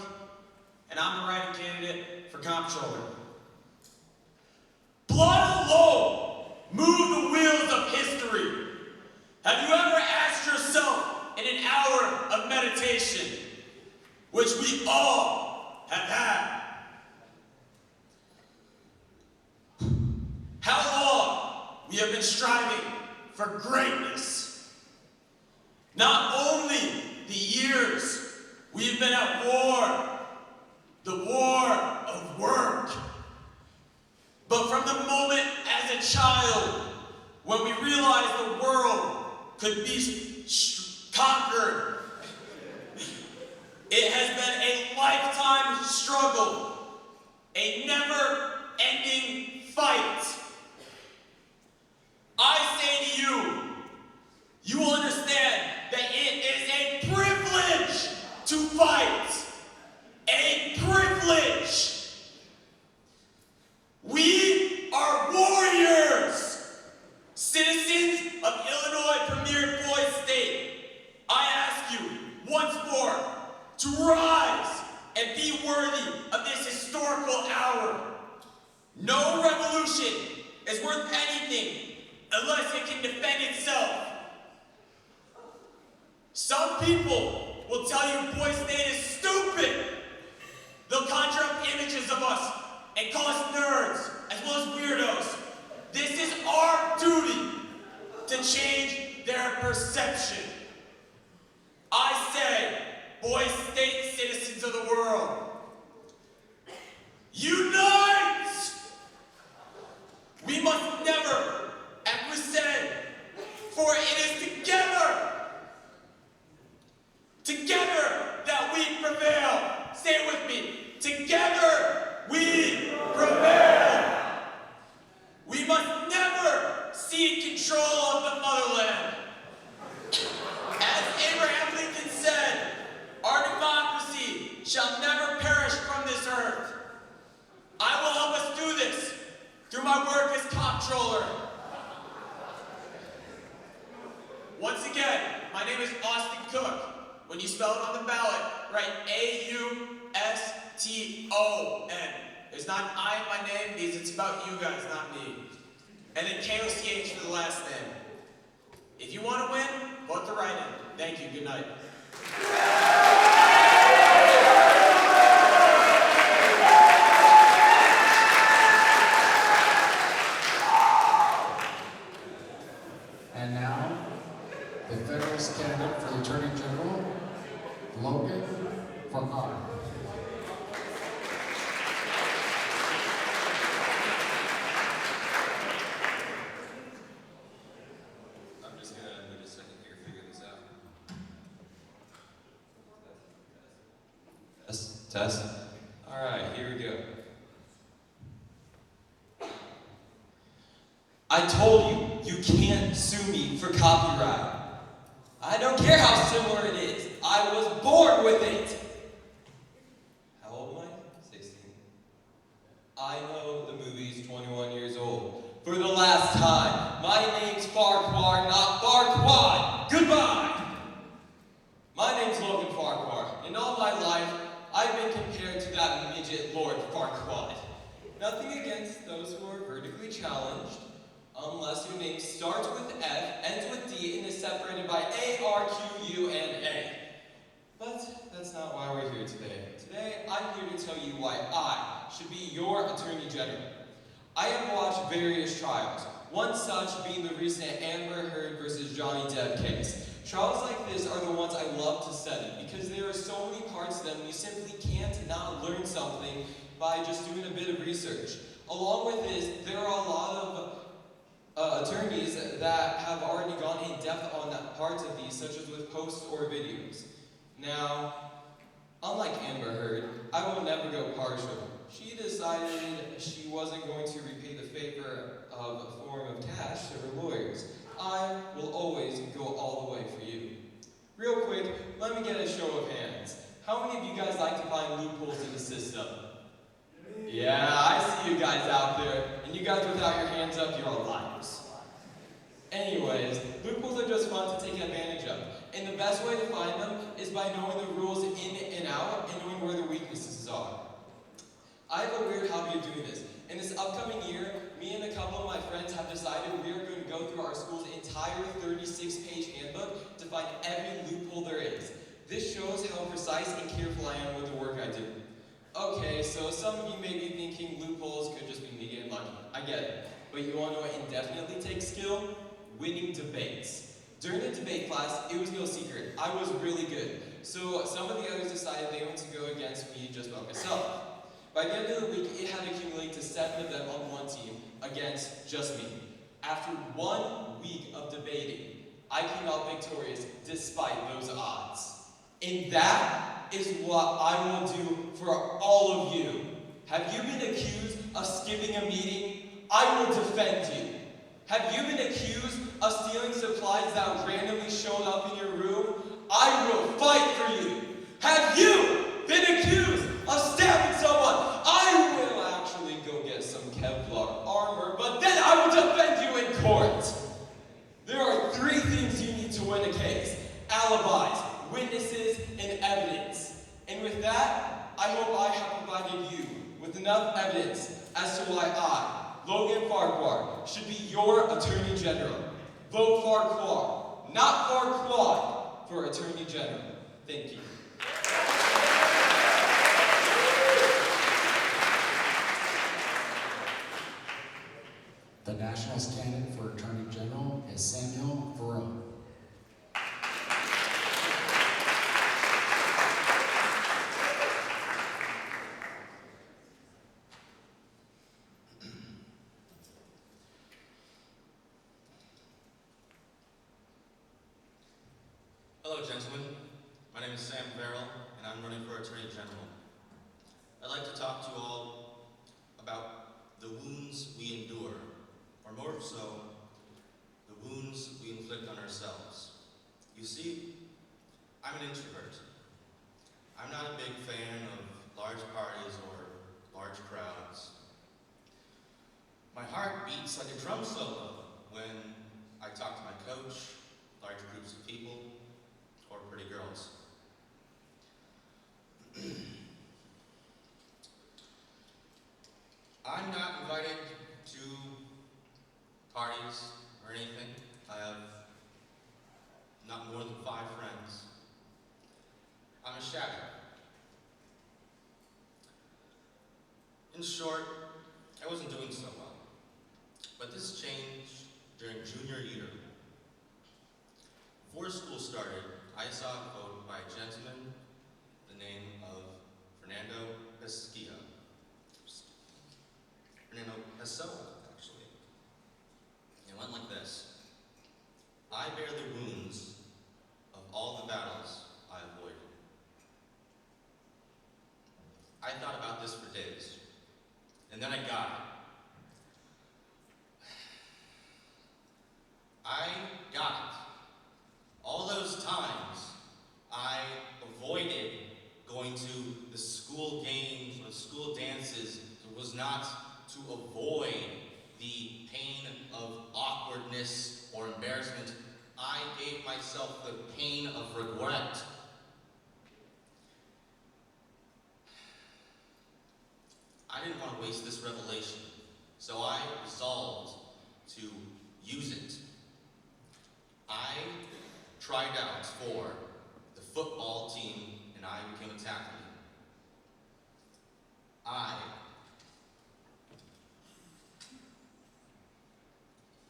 and I'm the writing candidate for comptroller. Blood alone move the wheels of history. Have you ever asked yourself in an hour of meditation, which we all have had, how long we have been striving for greatness? Not only the years we've been at war, the war of work, but from the moment as a child when we realized the world could be conquered, it has been a lifetime struggle, a never-ending fight. I say to you, you will understand that it is a privilege to fight. A privilege. We are warriors, citizens of Illinois Premier Boise State. I ask you once more to rise and be worthy of this historical hour. No revolution anything unless it can defend itself. Some people will tell you Boys State is stupid. They'll conjure up images of us and call us nerds as well as weirdos. This is our duty to change their perception. I say, Boys State citizens of the world, unite! We must never acquiesce, for it is together that we prevail. Say it with me. Together we prevail. We must never cede control of the motherland. As Abraham Lincoln said, our democracy shall never perish from this earth. I will help us do this through my work as comptroller. Once again, my name is Austin Cook. When you spell it on the ballot, write A-U-S-T-O-N. There's not an I in my name because it's about you guys, not me. And then K-O-C-H for the last name. If you want to win, vote the right in. Thank you. Good night. And now, the Federalist candidate for Attorney General, Logan Farquhar. I'm just gonna need a second here to figure this out. Test. All right, here we go. I told you, you can't sue me for copyright. I don't care how similar it is. I was born with it. How old am I? 16. I know the movie's 21 years old. For the last time, my name's Farquhar, not Farquad. Goodbye. My name's Logan Farquhar, and all my life, I've been compared to that midget Lord Farquaad. Nothing against those who are vertically challenged, unless your name starts with F, ends with D, and is separated by A, R, Q, U, and A. But that's not why we're here today. Today, I'm here to tell you why I should be your Attorney General. I have watched various trials, one such being the recent Amber Heard versus Johnny Depp case. Trials like this are the ones I love to study because there are so many parts to them you simply can't not learn something by just doing a bit of research. Along with this, there are a lot of attorneys that have already gone in depth on parts of these, such as with posts or videos. Now, unlike Amber Heard, I will never go partial. She decided she wasn't going to repay the favor of a form of cash to her lawyers. I will always go all the way for you. Real quick, let me get a show of hands. How many of you guys like to find loopholes in the system? Yeah, I see you guys out there, and you guys without your hands up, you're all liars. Anyways, loopholes are just fun to take advantage of, and the best way to find them is by knowing the rules in and out and knowing where the weaknesses are. I have a weird hobby of doing this. In this upcoming year, me and a couple of my friends have decided we are going to go through our school's entire 36-page handbook to find every loophole there is. This shows how precise and careful I am with the work I do. Okay, so some of you may be thinking loopholes could just be me getting lucky. I get it. But you want to know what indefinitely takes skill? Winning debates. During the debate class, it was no secret. I was really good. So some of the others decided they wanted to go against me just by myself. By the end of the week, it had accumulated to 7 of them on one team against just me. After 1 week of debating, I came out victorious despite those odds. And that is what I will do for all of you. Have you been accused of skipping a meeting? I will defend you. Have you been accused of stealing supplies that randomly showed up in your room? I will fight for you. Have you been accused of stabbing someone? I will actually go get some Kevlar armor, but then I will defend you in court. There are 3 things you need to win a case: alibis, witnesses, and evidence. And with that, I hope I have provided you with enough evidence as to why I, Logan Farquhar, should be your Attorney General. Vote for Quar, not for Quad, for Attorney General. Thank you. The Nationals candidate for Attorney General is Samuel Verone. Hello, gentlemen. My name is Sam Farrell, and I'm running for Attorney General. I'd like to talk to you all about the wounds we endure, or more so, the wounds we inflict on ourselves. You see, I'm an introvert. I'm not a big fan of large parties or large crowds. My heart beats like a drum solo when I talk to my coach, large groups of people, or pretty girls. I'm not invited to parties or anything. I have not more than 5 friends. I'm a shadow. In short, I wasn't doing so well. But this changed during junior year. Before school started, I saw a quote by a gentleman, the name of Fernando Pessoa, actually. It went like this: I bear the wounds of all the battles I avoided. I thought about this for days, and then I got it. I got it. All those times I avoided going to the school games or school dances, it was not to avoid the pain of awkwardness or embarrassment. I gave myself the pain of regret. I didn't want to waste this revelation, so I resolved to use it. I tried out for the football team and I became a athlete.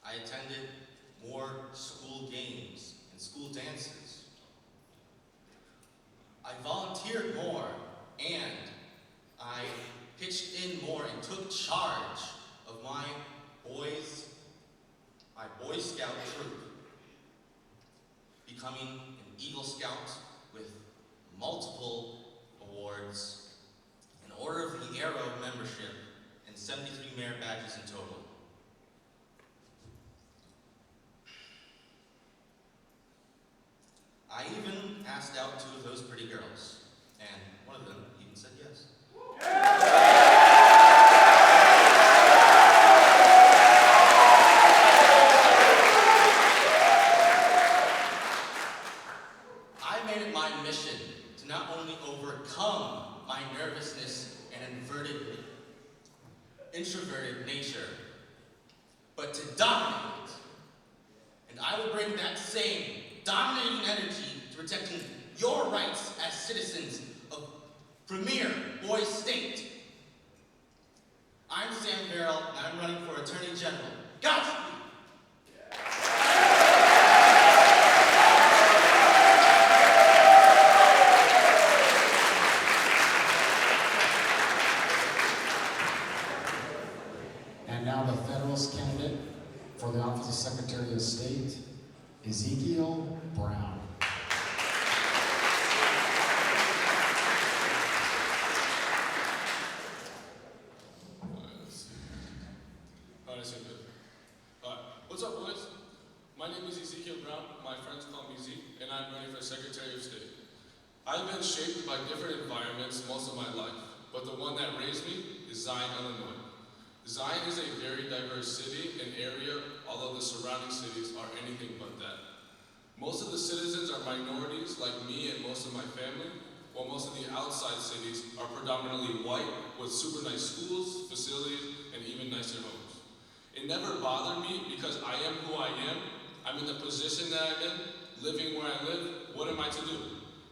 I attended more school games and school dances. I volunteered more and I pitched in more and took charge of my Boy Scout troop, becoming an Eagle Scout with multiple awards, an Order of the Arrow membership, and 73 merit badges in total. I even asked out 2 of those pretty girls, and one of them even said yes. I made it my mission to not only overcome my nervousness and introverted nature, but to dominate. And I will bring that same dominating energy to protecting your rights as citizens of Premier Boys State. I'm Sam Farrell, and I'm running for Attorney General. Godspeed! And now the Federalist candidate for the office of Secretary of State, Ezekiel Brown. What's up, boys? My name is Ezekiel Brown. My friends call me Zeke, and I'm running for Secretary of State. I've been shaped by different environments most of my life, but the one that raised me is Zion, Illinois. Zion is a very diverse city and area, although the surrounding cities are anything but that. Most of the citizens are minorities like me and most of my family, while most of the outside cities are predominantly white with super nice schools, facilities, and even nicer homes. It never bothered me because I am who I am. I'm in the position that I'm in, living where I live. What am I to do?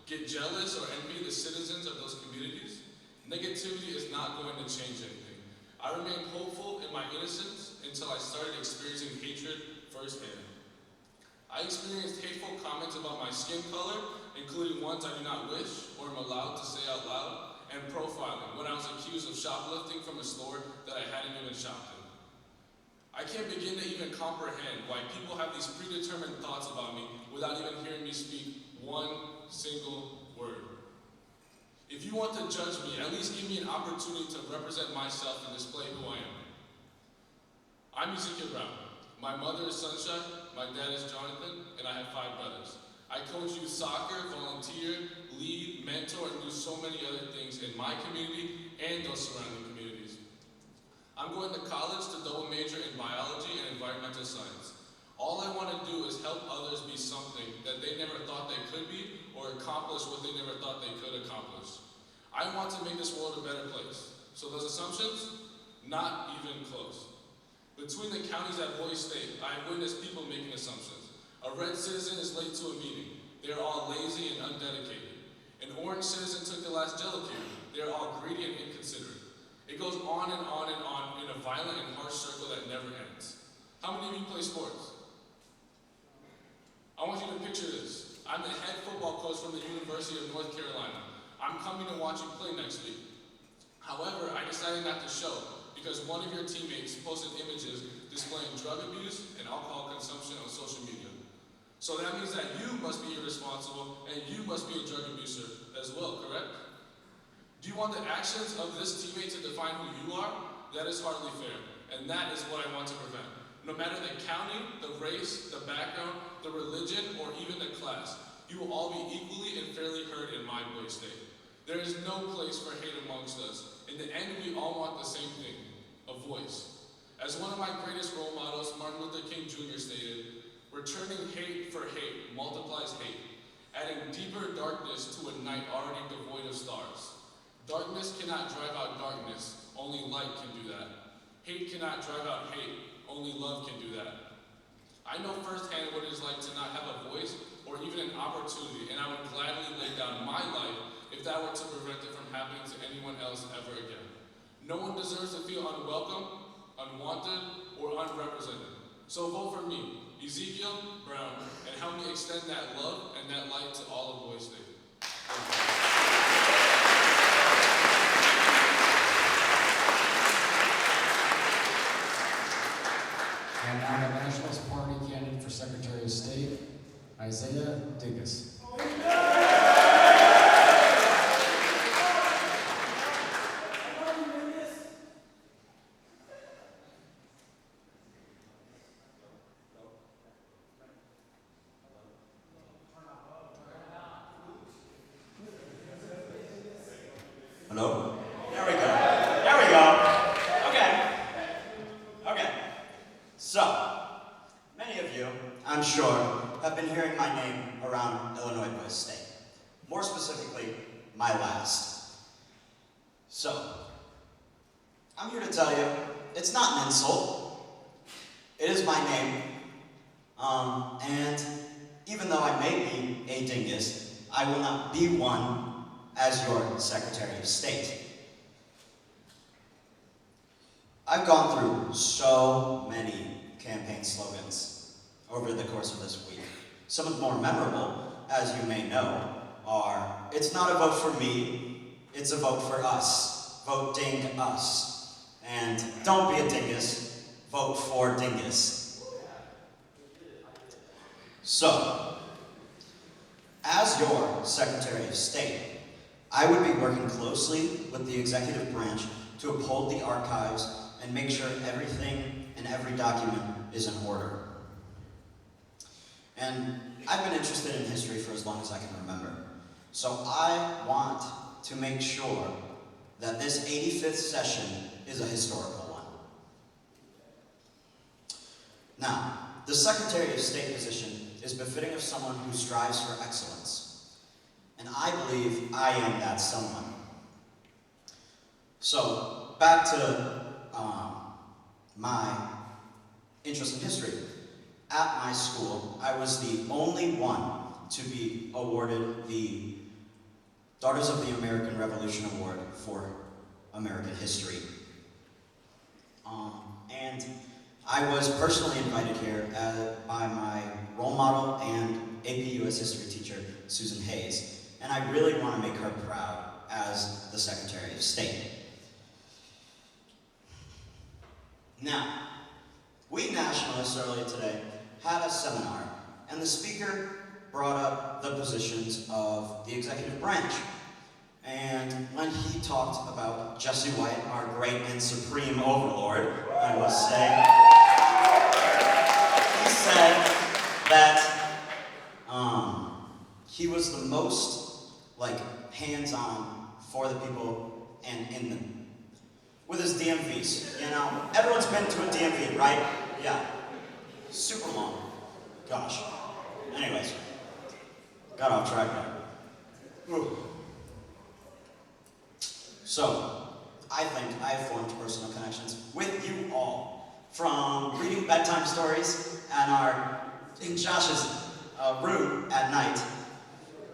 Get jealous or envy the citizens of those communities? Negativity is not going to change anything. I remained hopeful in my innocence until I started experiencing hatred firsthand. I experienced hateful comments about my skin color, including ones I do not wish or am allowed to say out loud, and profiling when I was accused of shoplifting from a store that I hadn't even shopped in. I can't begin to even comprehend why people have these predetermined thoughts about me without even hearing me speak one single word. If you want to judge me, at least give me an opportunity to represent myself and display who I am. I'm Ezekiel Brown. My mother is Sunshine, my dad is Jonathan, and I have 5 brothers. I coach youth soccer, volunteer, lead, mentor, and do so many other things in my community and those surrounding communities. I'm going to college to double major in biology and environmental science. All I want to do is help others be something that they never thought they could be or accomplish what they never thought they could accomplish. I want to make this world a better place. So those assumptions? Not even close. Between the counties at Boise State, I have witnessed people making assumptions. A red citizen is late to a meeting. They are all lazy and undedicated. An orange citizen took the last Jello cube. They are all greedy and inconsiderate. It goes on and on and on in a violent and harsh circle that never ends. How many of you play sports? I want you to picture this. I'm the head football coach from the University of North Carolina. I'm coming to watch you play next week. However, I decided not to show because one of your teammates posted images displaying drug abuse and alcohol consumption on social media. So that means that you must be irresponsible and you must be a drug abuser as well, correct? Do you want the actions of this teammate to define who you are? That is hardly fair, and that is what I want to prevent. No matter the county, the race, the background, the religion, or even the class, you will all be equally and fairly heard in my Boise State. There is no place for hate amongst us. In the end, we all want the same thing, a voice. As one of my greatest role models, Martin Luther King Jr. stated, returning hate for hate multiplies hate, adding deeper darkness to a night already devoid of stars. Darkness cannot drive out darkness, only light can do that. Hate cannot drive out hate, only love can do that. I know firsthand what it is like to not have a voice or even an opportunity, and I would gladly lay down my life if that were to prevent it from happening to anyone else ever again. No one deserves to feel unwelcome, unwanted, or unrepresented. So vote for me, Ezekiel Brown, and help me extend that love and that light to all of Boise State. And now the Nationalist Party candidate for Secretary of State, Isaiah Dingus. Hello? There we go. There we go. Okay. Okay. So, many of you, I'm sure, have been hearing my name around Illinois Boise State. More specifically, my last. So, I'm here to tell you, it's not an insult. It is my name. And even though I may be a dingus, I will not be one as your Secretary of State. I've gone through so many campaign slogans over the course of this week. Some of the more memorable, as you may know, are, it's not a vote for me, it's a vote for us. Vote ding us. And don't be a dingus, vote for dingus. So, as your Secretary of State, I would be working closely with the executive branch to uphold the archives and make sure everything and every document is in order. And I've been interested in history for as long as I can remember. So I want to make sure that this 85th session is a historical one. Now, the Secretary of State position is befitting of someone who strives for excellence. And I believe I am that someone. So, back to my interest in history. At my school, I was the only one to be awarded the Daughters of the American Revolution Award for American history. And I was personally invited here by my role model and AP US history teacher, Susan Hayes, and I really want to make her proud as the Secretary of State. Now, we nationalists earlier today had a seminar, and the speaker brought up the positions of the executive branch. And when he talked about Jesse White, our great and supreme overlord, I must say, he said that he was the most, hands-on for the people and in them. With his DMVs, you know? Everyone's been to a DMV, right? Yeah. Super long. Gosh. Anyways, got off track there. Ooh. So, I think I have formed personal connections with you all, from reading bedtime stories in Josh's room at night,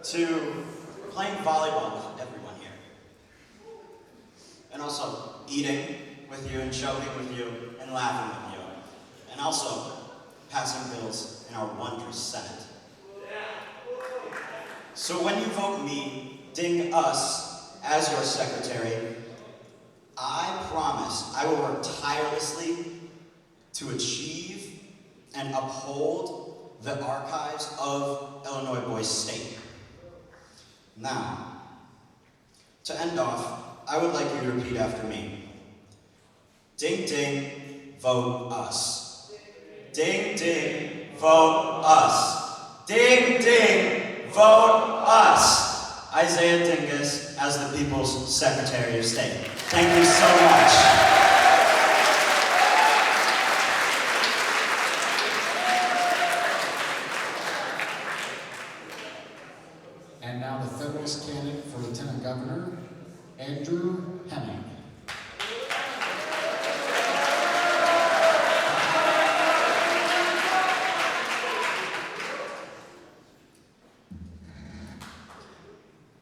to playing volleyball with everyone here. And also eating with you and joking with you and laughing with you. And also passing bills in our wondrous Senate. So when you vote me, ding us, as your secretary, I promise I will work tirelessly to achieve and uphold the archives of Illinois Boys State. Now, to end off, I would like you to repeat after me. Ding, ding, vote us. Ding, ding, vote us. Ding, ding, vote us. Isaiah Dingus as the People's Secretary of State. Thank you so much. And now the Federalist candidate for Lieutenant Governor, Andrew Hemming.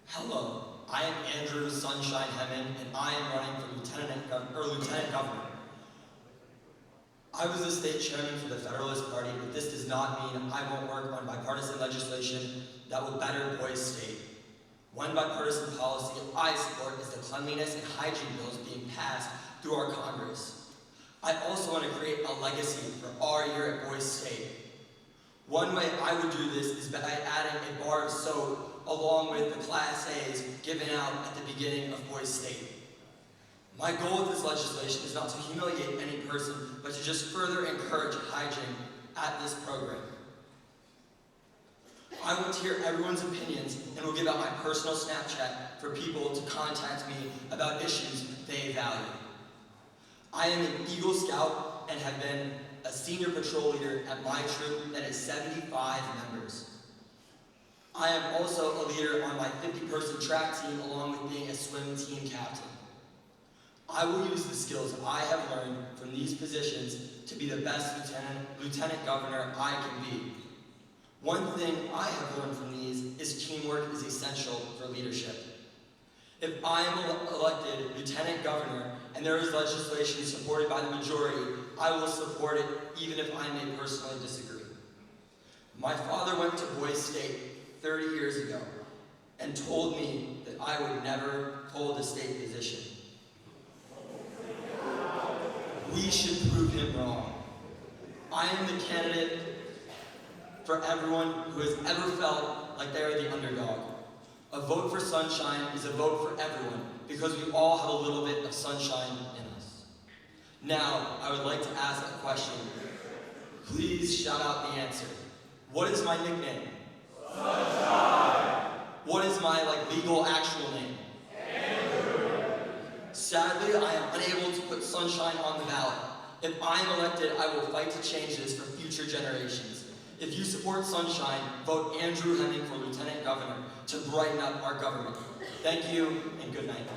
Hello, I am Andrew Sunshine Hemming, and I am running for Lieutenant Governor. I was the state chairman for the Federalist Party, but this does not mean I won't work on bipartisan legislation that will better Boys State. One bipartisan policy I support is the cleanliness and hygiene bills being passed through our Congress. I also want to create a legacy for our year at Boys State. One way I would do this is by adding a bar of soap along with the Class A's given out at the beginning of Boys State. My goal with this legislation is not to humiliate any person, but to just further encourage hygiene at this program. I want to hear everyone's opinions and will give out my personal Snapchat for people to contact me about issues they value. I am an Eagle Scout and have been a senior patrol leader at my troop that is 75 members. I am also a leader on my 50-person track team along with being a swim team captain. I will use the skills I have learned from these positions to be the best lieutenant governor I can be. One thing I have learned from these is teamwork is essential for leadership. If I am elected lieutenant governor and there is legislation supported by the majority, I will support it even if I may personally disagree. My father went to Boys State 30 years ago and told me that I would never hold a state position. We should prove him wrong. I am the candidate for everyone who has ever felt like they are the underdog. A vote for sunshine is a vote for everyone because we all have a little bit of sunshine in us. Now, I would like to ask a question. Please shout out the answer. What is my nickname? Sunshine. What is my legal actual name? Andrew. Sadly, I am unable to put sunshine on the ballot. If I am elected, I will fight to change this for future generations. If you support sunshine, vote Andrew Hemming for Lieutenant Governor to brighten up our government. Thank you, and good night.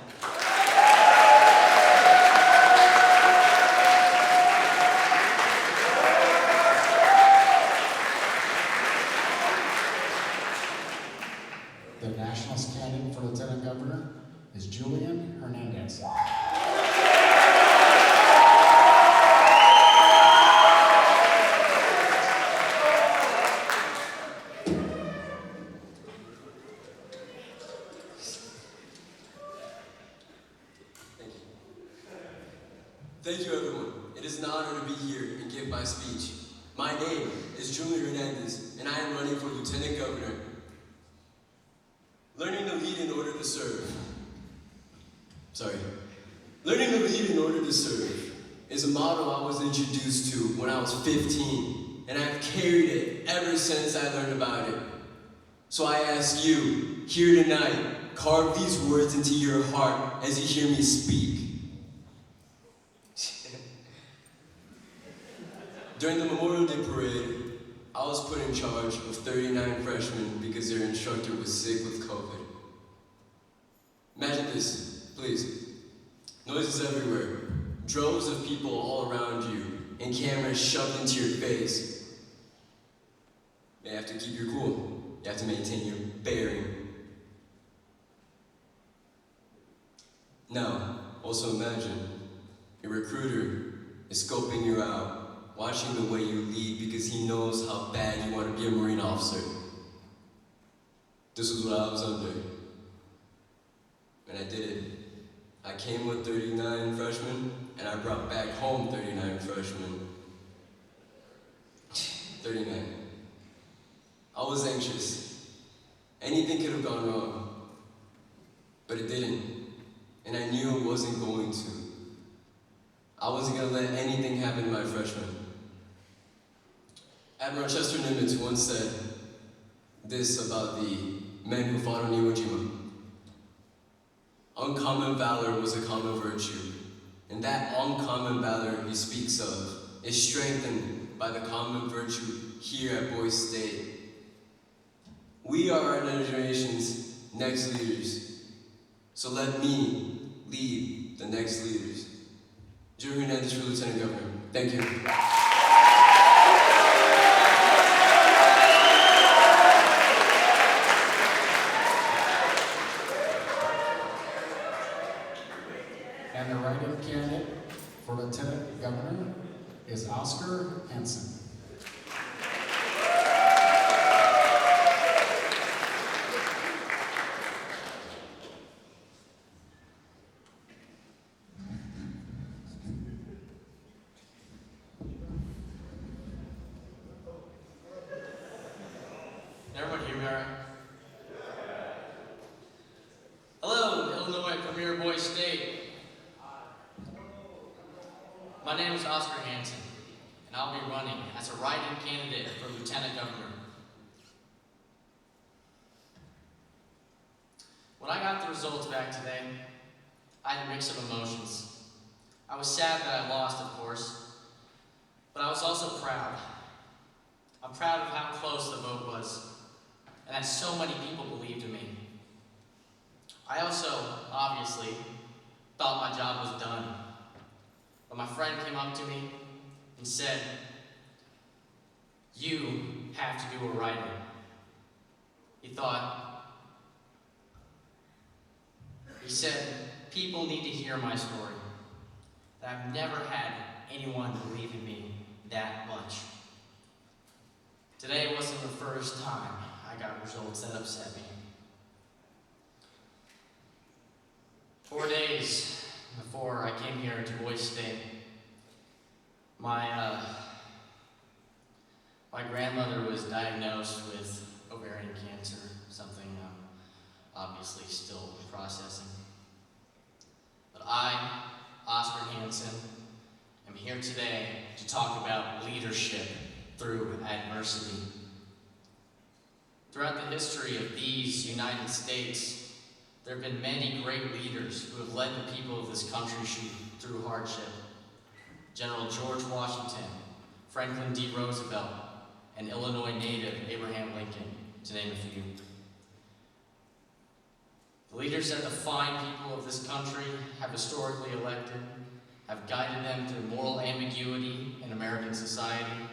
Hernandez, and I am running for Lieutenant Governor. Learning to lead in order to serve. Learning to lead in order to serve is a motto I was introduced to when I was 15, and I've carried it ever since I learned about it. So I ask you, here tonight, carve these words into your heart as you hear me speak. During the Memorial Day parade, I was put in charge of 39 freshmen because their instructor was sick with COVID. Imagine this, please. Noises everywhere, droves of people all around you, and cameras shoved into your face. You have to keep your cool. You have to maintain your bearing. Now, also imagine your recruiter is scoping you out, watching the way you lead because he knows how bad you want to be a Marine officer. This was what I was under. And I did it. I came with 39 freshmen, and I brought back home 39 freshmen. 39. I was anxious. Anything could have gone wrong. But it didn't. And I knew it wasn't going to. I wasn't going to let anything happen to my freshmen. Admiral Chester Nimitz once said this about the men who fought on Iwo Jima. Uncommon valor was a common virtue, and that uncommon valor he speaks of is strengthened by the common virtue here at Boise State. We are our generation's next leaders, so let me lead the next leaders. Joe Hernandez for Lieutenant Governor. Thank you. And the write-in candidate for Lieutenant Governor is Oscar Hansen. Everyone hear me all right? Hello, Illinois Premier Boise State. My name is Oscar Hansen, and I'll be running as a write-in candidate for Lieutenant Governor. When I got the results back today, I had a mix of emotions. I was sad that I lost, of course, but I was also proud. I'm proud of how close the vote was, and that so many people believed in me. I also, obviously, thought my job was done. But my friend came up to me and said, "You have to do a write-in." He said, "People need to hear my story. That I've never had anyone believe in me that much." Today wasn't the first time I got results that upset me. 4 days before I came here to Boise State, my grandmother was diagnosed with ovarian cancer, something I'm obviously still processing. But I, Oscar Hansen, am here today to talk about leadership through adversity. Throughout the history of these United States, there have been many great leaders who have led the people of this country through hardship. General George Washington, Franklin D. Roosevelt, and Illinois native Abraham Lincoln, to name a few. The leaders that the fine people of this country have historically elected have guided them through moral ambiguity in American society,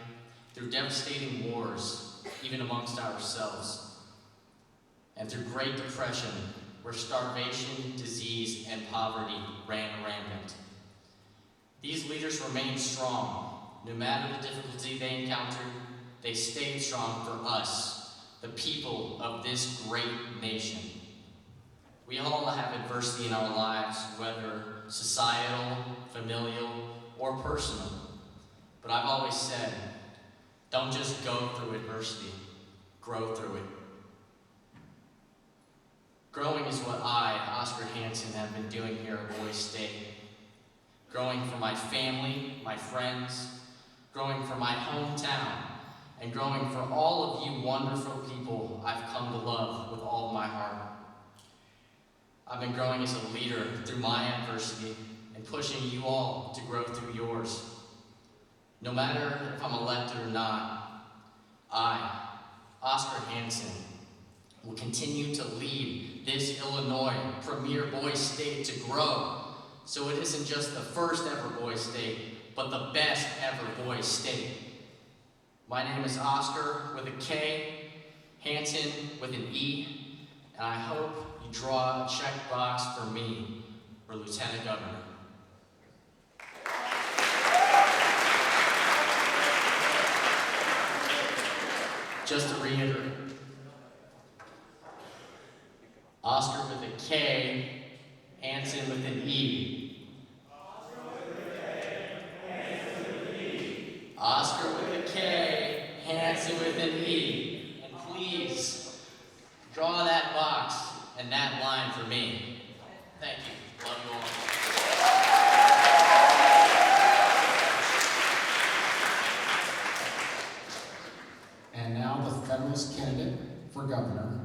through devastating wars, even amongst ourselves, and through Great Depression, where starvation, disease, and poverty ran rampant. These leaders remained strong. No matter the difficulty they encountered, they stayed strong for us, the people of this great nation. We all have adversity in our lives, whether societal, familial, or personal. But I've always said, Don't just go through adversity, grow through it. Growing is what I, Oscar Hansen, have been doing here at Boise State. Growing for my family, my friends, growing for my hometown, and growing for all of you wonderful people I've come to love with all of my heart. I've been growing as a leader through my adversity and pushing you all to grow through yours. No matter if I'm elected or not, I, Oscar Hansen, will continue to lead this Illinois premier Boise State to grow, so it isn't just the first ever Boise State, but the best ever Boise State. My name is Oscar with a K, Hansen with an E, and I hope you draw a check box for me for Lieutenant Governor. Just to reiterate, Oscar with a K, Hansen with an E. Oscar with a K, Hansen with an E. And please, draw that box and that line for me. Thank you. Love you all. And now the Federalist candidate for governor,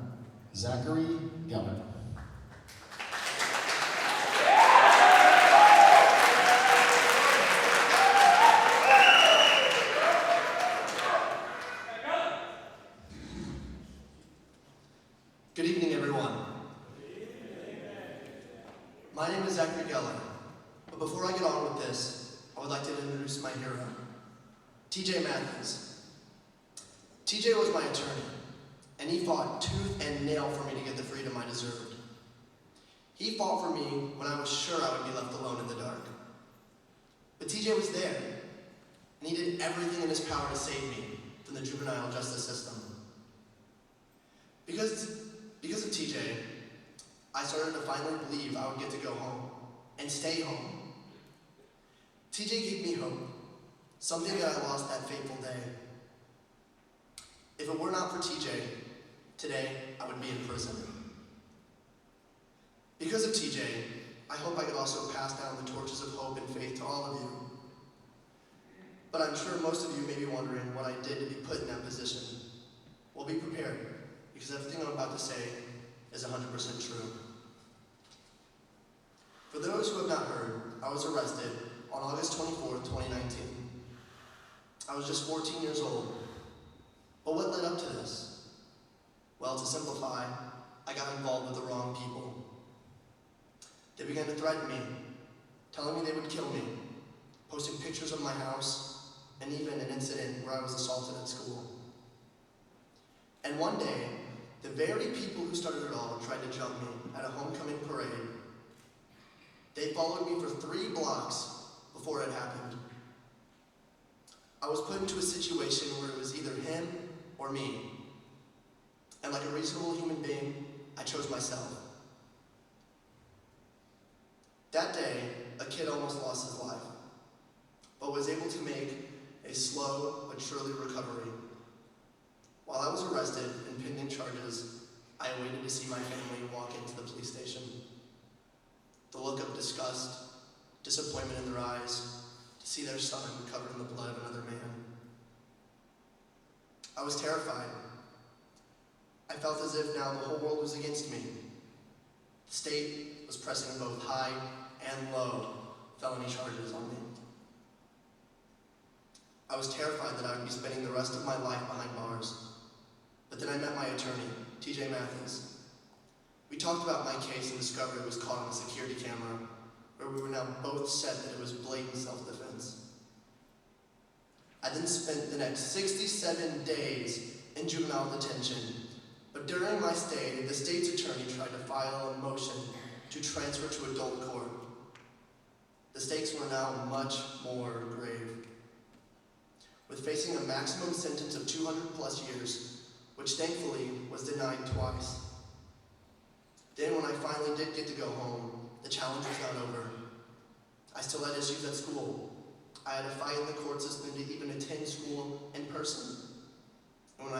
Zachary Geller. Good evening, everyone. My name is Zachary Geller, but before I get on with this, I would like to introduce my hero, TJ Matthews. TJ was my attorney, and he fought tooth and nail for me to get the freedom I deserved. He fought for me when I was sure I would be left alone in the dark. But TJ was there, and he did everything in his power to save me from the juvenile justice system. Because of TJ, I started to finally believe I would get to go home, and stay home. TJ gave me hope, something that I lost that fateful day. If it were not for TJ, today I would be in prison. Because of TJ, I hope I could also pass down the torches of hope and faith to all of you. But I'm sure most of you may be wondering what I did to be put in that position. Well, be prepared, because everything I'm about to say is 100% true. For those who have not heard, I was arrested on August 24th, 2019. I was just 14 years old. But what led up to this? Well, to simplify, I got involved with the wrong people. They began to threaten me, telling me they would kill me, posting pictures of my house, and even an incident where I was assaulted at school. And one day, the very people who started it all tried to jump me at a homecoming parade. They followed me for 3 blocks before it happened. I was put into a situation where it was either him or me. And like a reasonable human being, I chose myself. That day, a kid almost lost his life, but was able to make a slow but surely recovery. While I was arrested and pending charges, I waited to see my family walk into the police station. The look of disgust, disappointment in their eyes, to see their son covered in the blood of another man. I was terrified. I felt as if now the whole world was against me. The state was pressing both high and low felony charges on me. I was terrified that I would be spending the rest of my life behind bars. But then I met my attorney, TJ Matthews. We talked about my case and discovered it was caught on a security camera, where we were now both set that it was blatant self-defense. I then spent the next 67 days in juvenile detention, but during my stay, the state's attorney tried to file a motion to transfer to adult court. The stakes were now much more grave. With facing a maximum sentence of 200+ years, which thankfully was denied twice. Then when I finally did get to go home, the challenge was not over. I still had issues at school. I had to fight in the court system to even attend school in person.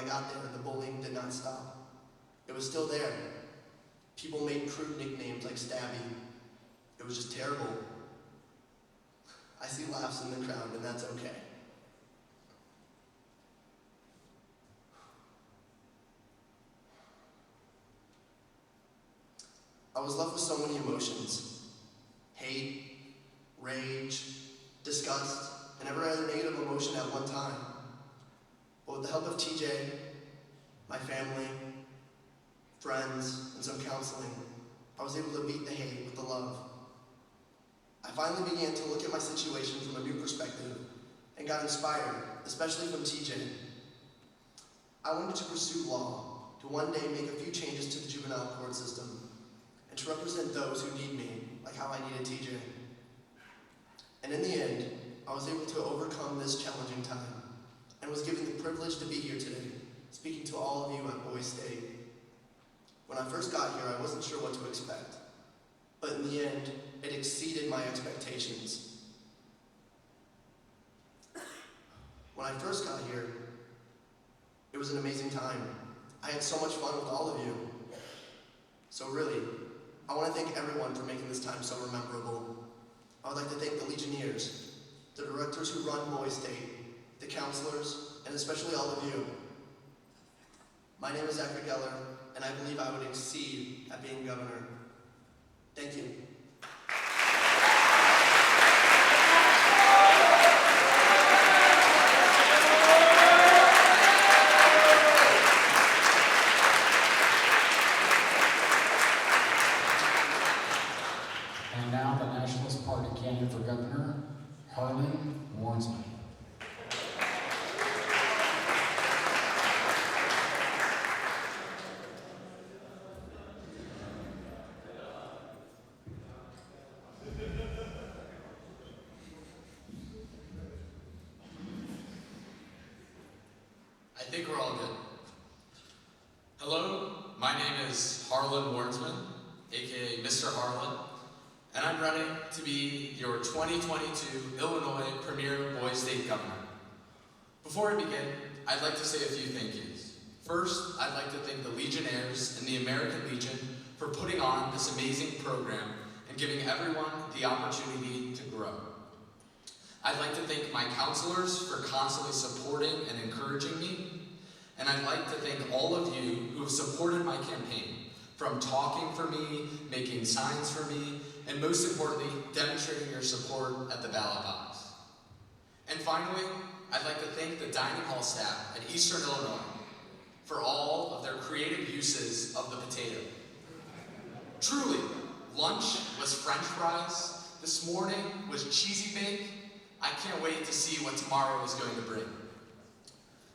I got there, the bullying did not stop. It was still there. People made crude nicknames like Stabby. It was just terrible. I see laughs in the crowd, and that's okay. I was left with so many emotions. Hate, rage, disgust, and every other negative emotion at one time. But with the help of TJ, my family, friends, and some counseling, I was able to beat the hate with the love. I finally began to look at my situation from a new perspective and got inspired, especially from TJ. I wanted to pursue law, to one day make a few changes to the juvenile court system, and to represent those who need me, like how I needed TJ. And in the end, I was able to overcome this challenging time, and was given the privilege to be here today, speaking to all of you at Boys State. When I first got here, I wasn't sure what to expect, but in the end, it exceeded my expectations. When I first got here, it was an amazing time. I had so much fun with all of you. So really, I want to thank everyone for making this time so memorable. I would like to thank the Legionnaires, the directors who run Boys State, the counselors, and especially all of you. My name is Zachary Geller, and I believe I would exceed at being governor. Thank you. And now the Nationalist Party candidate for governor, Harlan Warnsman. I think we're all good. Hello, my name is Harlan Warnsman, aka Mr. Harlan, and I'm running to be your 2022 Illinois Premier Boys State Governor. Before I begin, I'd like to say a few thank yous. First, I'd like to thank the Legionnaires and the American Legion for putting on this amazing program and giving everyone the opportunity to grow. I'd like to thank my counselors for constantly supporting and encouraging me. And I'd like to thank all of you who have supported my campaign, from talking for me, making signs for me, and most importantly, demonstrating your support at the ballot box. And finally, I'd like to thank the dining hall staff at Eastern Illinois for all of their creative uses of the potato. Truly, lunch was French fries, this morning was cheesy bake. I can't wait to see what tomorrow is going to bring.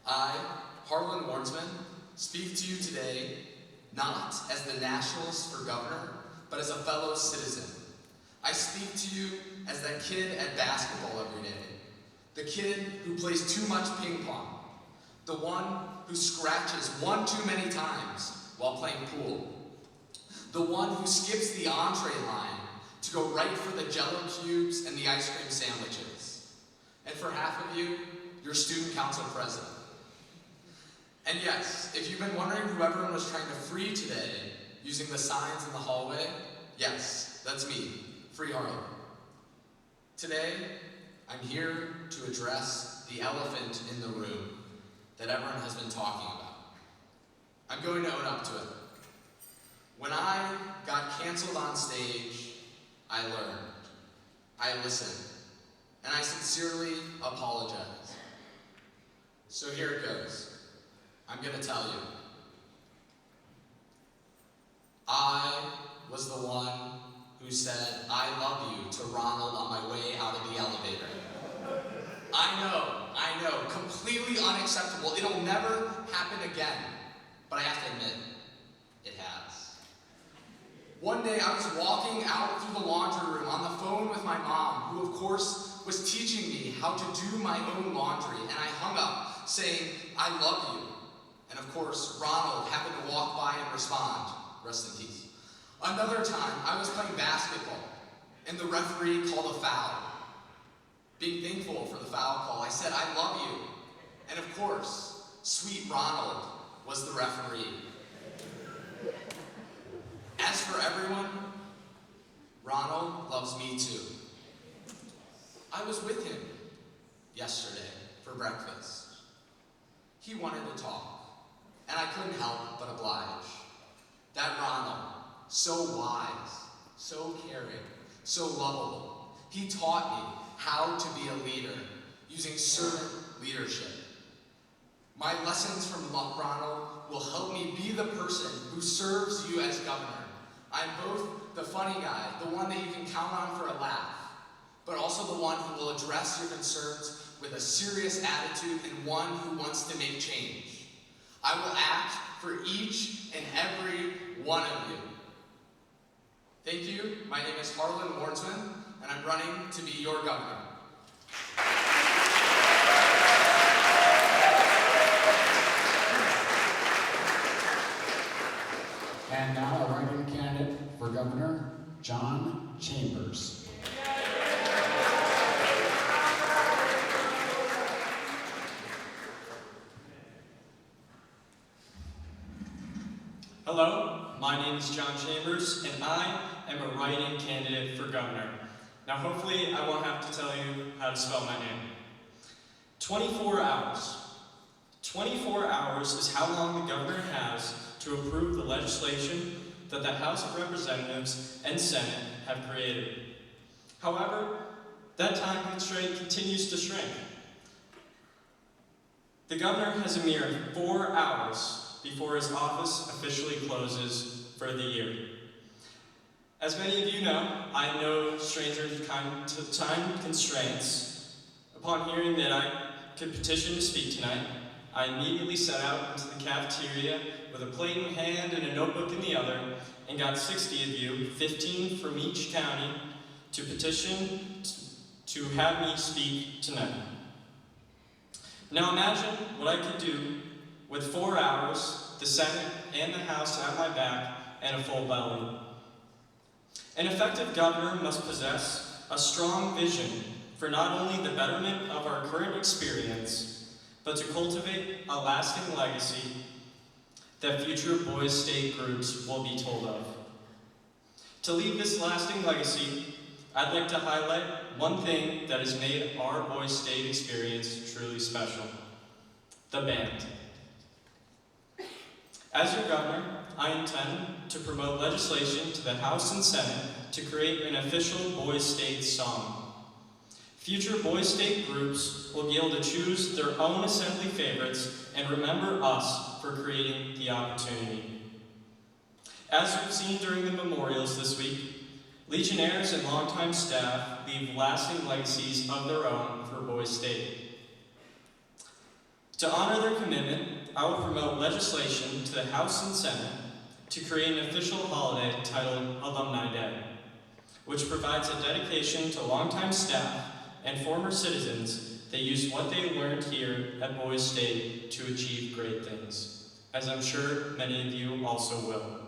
I, Harlan Warnsman, speak to you today not as the Nationalist for governor, but as a fellow citizen. I speak to you as that kid at basketball every day, the kid who plays too much ping pong, the one who scratches one too many times while playing pool, the one who skips the entree line to go right for the Jell-O cubes and the ice cream sandwiches. And for half of you, your student council president. And yes, if you've been wondering who everyone was trying to free today using the signs in the hallway, yes, that's me, Free Harlan. Today, I'm here to address the elephant in the room that everyone has been talking about. I'm going to own up to it. When I got canceled on stage, I learned, I listened, and I sincerely apologize. So here it goes. I'm gonna tell you. I was the one who said, I love you to Ronald on my way out of the elevator. I know, completely unacceptable. It'll never happen again. But I have to admit, it has. One day I was walking out through the laundry room on the phone with my mom, who of course was teaching me how to do my own laundry, and I hung up saying, I love you. And of course, Ronald happened to walk by and respond, rest in peace. Another time, I was playing basketball, and the referee called a foul. Being thankful for the foul call, I said, I love you. And of course, Sweet Ronald was the referee. As for everyone, Ronald loves me too. I was with him yesterday for breakfast. He wanted to talk, and I couldn't help but oblige. That Ronald, so wise, so caring, so lovable, he taught me how to be a leader using servant leadership. My lessons from Ronald will help me be the person who serves you as governor. I'm both the funny guy, the one that you can count on for a laugh, but also the one who will address your concerns with a serious attitude and one who wants to make change. I will act for each and every one of you. Thank you. My name is Harlan Wardsman, and I'm running to be your governor. And now a write-in candidate for governor, John Chambers. Hello, my name is John Chambers, and I am a write-in candidate for governor. Now hopefully I won't have to tell you how to spell my name. 24 hours. 24 hours is how long the governor has to approve the legislation that the House of Representatives and Senate have created. However, that time constraint continues to shrink. The governor has a mere 4 hours before his office officially closes for the year. As many of you know, I am no stranger to time constraints. Upon hearing that I could petition to speak tonight, I immediately set out into the cafeteria with a plate in hand and a notebook in the other, and got 60 of you, 15 from each county, to petition to have me speak tonight. Now imagine what I could do with 4 hours, the Senate and the House at my back, and a full belly. An effective governor must possess a strong vision for not only the betterment of our current experience, but to cultivate a lasting legacy that future Boys State groups will be told of. To leave this lasting legacy, I'd like to highlight one thing that has made our Boys State experience truly special: the band. As your governor, I intend to promote legislation to the House and Senate to create an official Boys State song. Future Boys State groups will be able to choose their own assembly favorites and remember us for creating the opportunity. As we've seen during the memorials this week, Legionnaires and longtime staff leave lasting legacies of their own for Boys State. To honor their commitment, I will promote legislation to the House and Senate to create an official holiday titled Alumni Day, which provides a dedication to longtime staff and former citizens that use what they learned here at Boys State to achieve great things, as I'm sure many of you also will.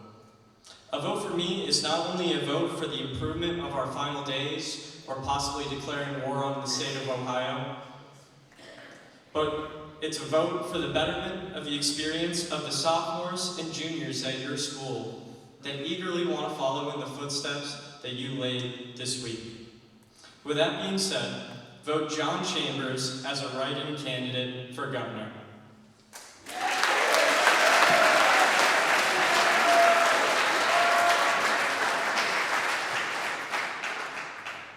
A vote for me is not only a vote for the improvement of our final days or possibly declaring war on the state of Ohio, but it's a vote for the betterment of the experience of the sophomores and juniors at your school that eagerly want to follow in the footsteps that you laid this week. With that being said, vote John Chambers as a write-in candidate for governor.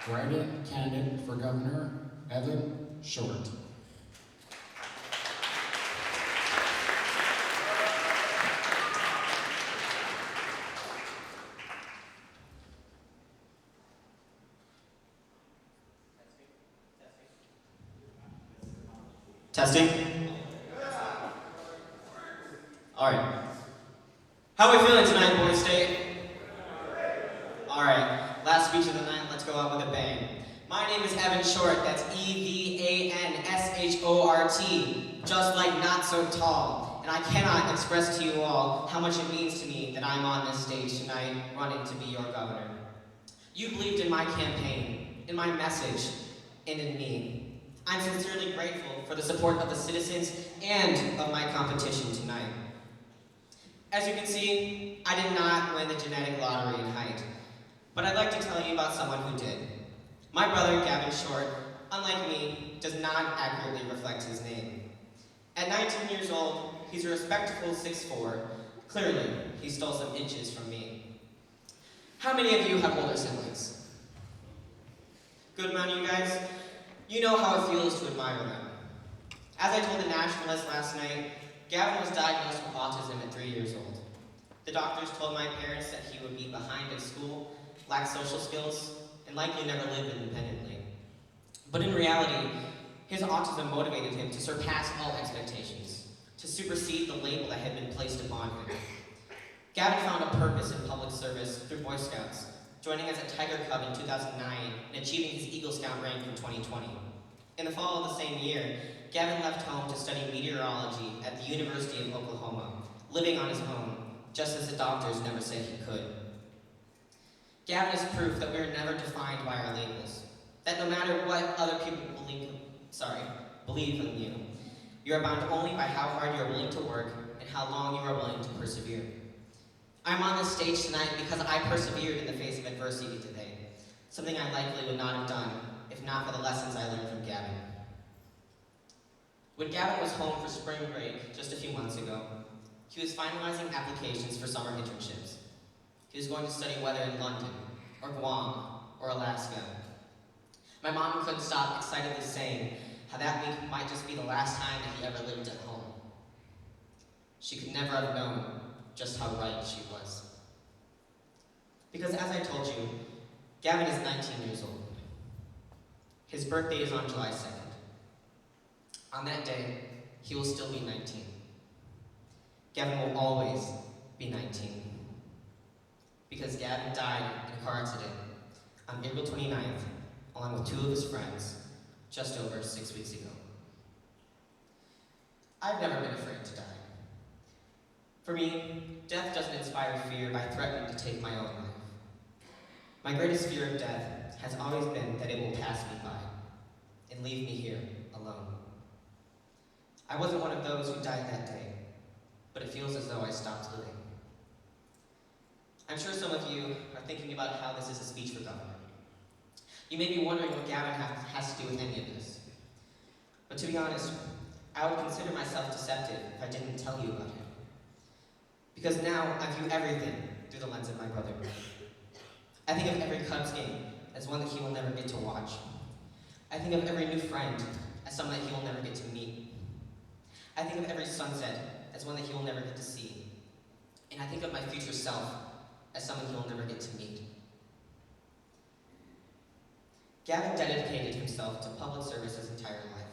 Write-in candidate for governor, Evan Short. Testing? Alright. How are we feeling tonight, Boys State? Alright, last speech of the night, let's go out with a bang. My name is Evan Short, that's E-V-A-N-S-H-O-R-T, just like not so tall. And I cannot express to you all how much it means to me that I'm on this stage tonight running to be your governor. You believed in my campaign, in my message, and in me. I'm sincerely grateful for the support of the citizens and of my competition tonight. As you can see, I did not win the genetic lottery in height, but I'd like to tell you about someone who did. My brother, Gavin Short, unlike me, does not accurately reflect his name. At 19 years old, he's a respectable 6'4". Clearly, he stole some inches from me. How many of you have older siblings? Good amount of you guys? You know how it feels to admire them. As I told the Nationalist last night, Gavin was diagnosed with autism at 3 years old. The doctors told my parents that he would be behind in school, lack social skills, and likely never live independently. But in reality, his autism motivated him to surpass all expectations, to supersede the label that had been placed upon him. Gavin found a purpose in public service through Boy Scouts, joining as a Tiger Cub in 2009 and achieving his Eagle Scout rank in 2020. In the fall of the same year, Gavin left home to study meteorology at the University of Oklahoma, living on his own, just as the doctors never said he could. Gavin is proof that we are never defined by our labels, that no matter what other people believe in you, you are bound only by how hard you are willing to work and how long you are willing to persevere. I'm on this stage tonight because I persevered in the face of adversity today, something I likely would not have done if not for the lessons I learned from Gavin. When Gavin was home for spring break just a few months ago, he was finalizing applications for summer internships. He was going to study weather in London, or Guam, or Alaska. My mom couldn't stop excitedly saying how that week might just be the last time that he ever lived at home. She could never have known just how right she was. Because as I told you, Gavin is 19 years old. His birthday is on July 2nd. On that day, he will still be 19. Gavin will always be 19. Because Gavin died in a car accident on April 29th, along with 2 of his friends, just over 6 weeks ago. I've never been afraid to die. For me, death doesn't inspire fear by threatening to take my own life. My greatest fear of death has always been that it will pass me by and leave me here alone. I wasn't one of those who died that day, but it feels as though I stopped living. I'm sure some of you are thinking about how this is a speech for governor. You may be wondering what Gavin has to do with any of this. But to be honest, I would consider myself deceptive if I didn't tell you about him. Because now I view everything through the lens of my brother. I think of every Cubs game as one that he will never get to watch. I think of every new friend as someone that he will never get to meet. I think of every sunset as one that he will never get to see. And I think of my future self as someone he will never get to meet. Gavin dedicated himself to public service his entire life.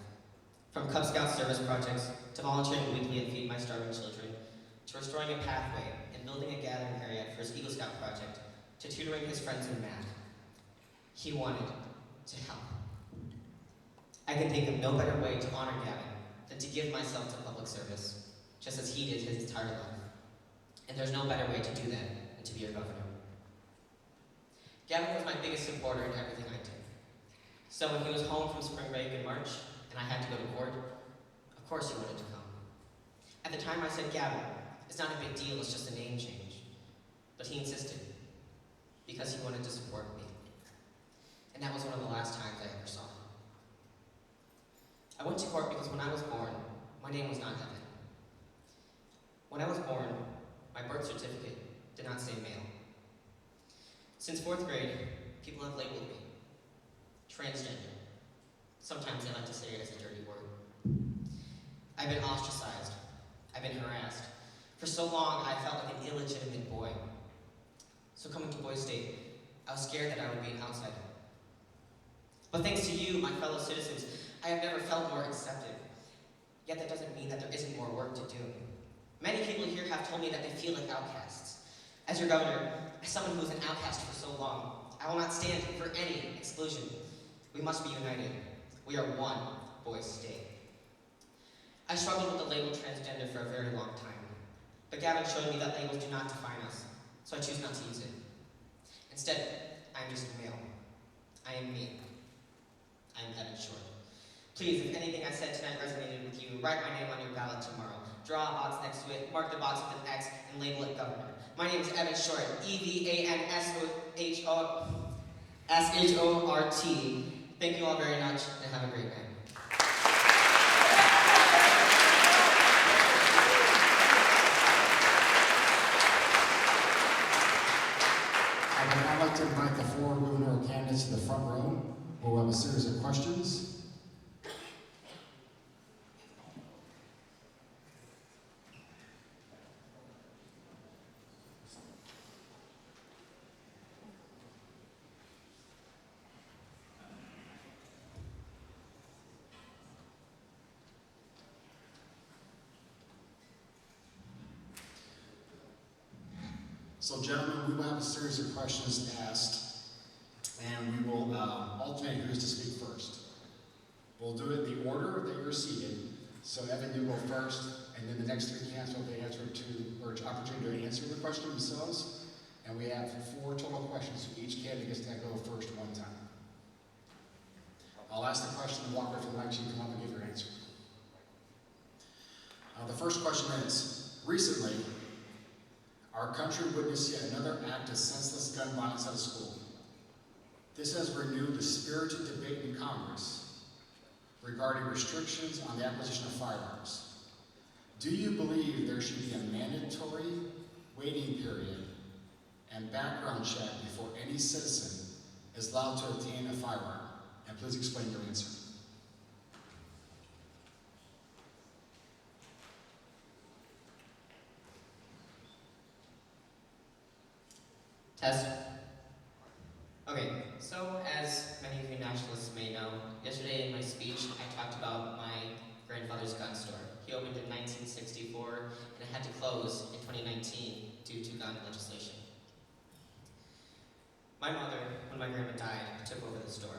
From Cub Scout service projects, to volunteering weekly at Feed My Starving Children, to restoring a pathway and building a gathering area for his Eagle Scout project, to tutoring his friends in math. He wanted to help. I can think of no better way to honor Gavin than to give myself to public service, just as he did his entire life. And there's no better way to do that than to be your governor. Gavin was my biggest supporter in everything I did. So when he was home from spring break in March, and I had to go to court, of course he wanted to come. At the time I said, Gavin, it's not a big deal, it's just a name change. But he insisted, because he wanted to support me. And that was one of the last times I ever saw him. I went to court because when I was born, my name was not Evan. When I was born, my birth certificate did not say male. Since 4th grade, people have labeled me transgender. Sometimes they like to say it as a dirty word. I've been ostracized. I've been harassed. For so long, I felt like an illegitimate boy. So coming to Boy State, I was scared that I would be an outsider. But thanks to you, my fellow citizens, I have never felt more accepted. Yet that doesn't mean that there isn't more work to do. Many people here have told me that they feel like outcasts. As your governor, as someone who was an outcast for so long, I will not stand for any exclusion. We must be united. We are one Boy State. I struggled with the label transgender for a very long time, but Gavin showed me that labels do not define us, so I choose not to use it. Instead, I am just a male. I am me. I am Evan Short. Please, if anything I said tonight resonated with you, write my name on your ballot tomorrow. Draw a box next to it, mark the box with an X, and label it governor. My name is Evan Short, EVANSHORT. Thank you all very much, and have a great night. I'd like to invite the four gubernatorial candidates to the front row, where we'll have a series of questions. So gentlemen, we will have a series of questions asked, and we will alternate who is to speak first. We'll do it in the order that you're seated. So Evan, you go first, and then the next three candidates will be answered or opportunity to answer the question themselves. And we have 4 total questions, so each candidate gets to go first one time. I'll ask the question and walk away from the mic so you can come up and give your answer. The first question is, recently, our country witnessed yet another act of senseless gun violence at a school. This has renewed the spirited debate in Congress regarding restrictions on the acquisition of firearms. Do you believe there should be a mandatory waiting period and background check before any citizen is allowed to obtain a firearm? And please explain your answer. Test. Okay, so as many of you nationalists may know, yesterday in my speech I talked about my grandfather's gun store. He opened in 1964 and it had to close in 2019 due to gun legislation. My mother, when my grandma died, took over the store,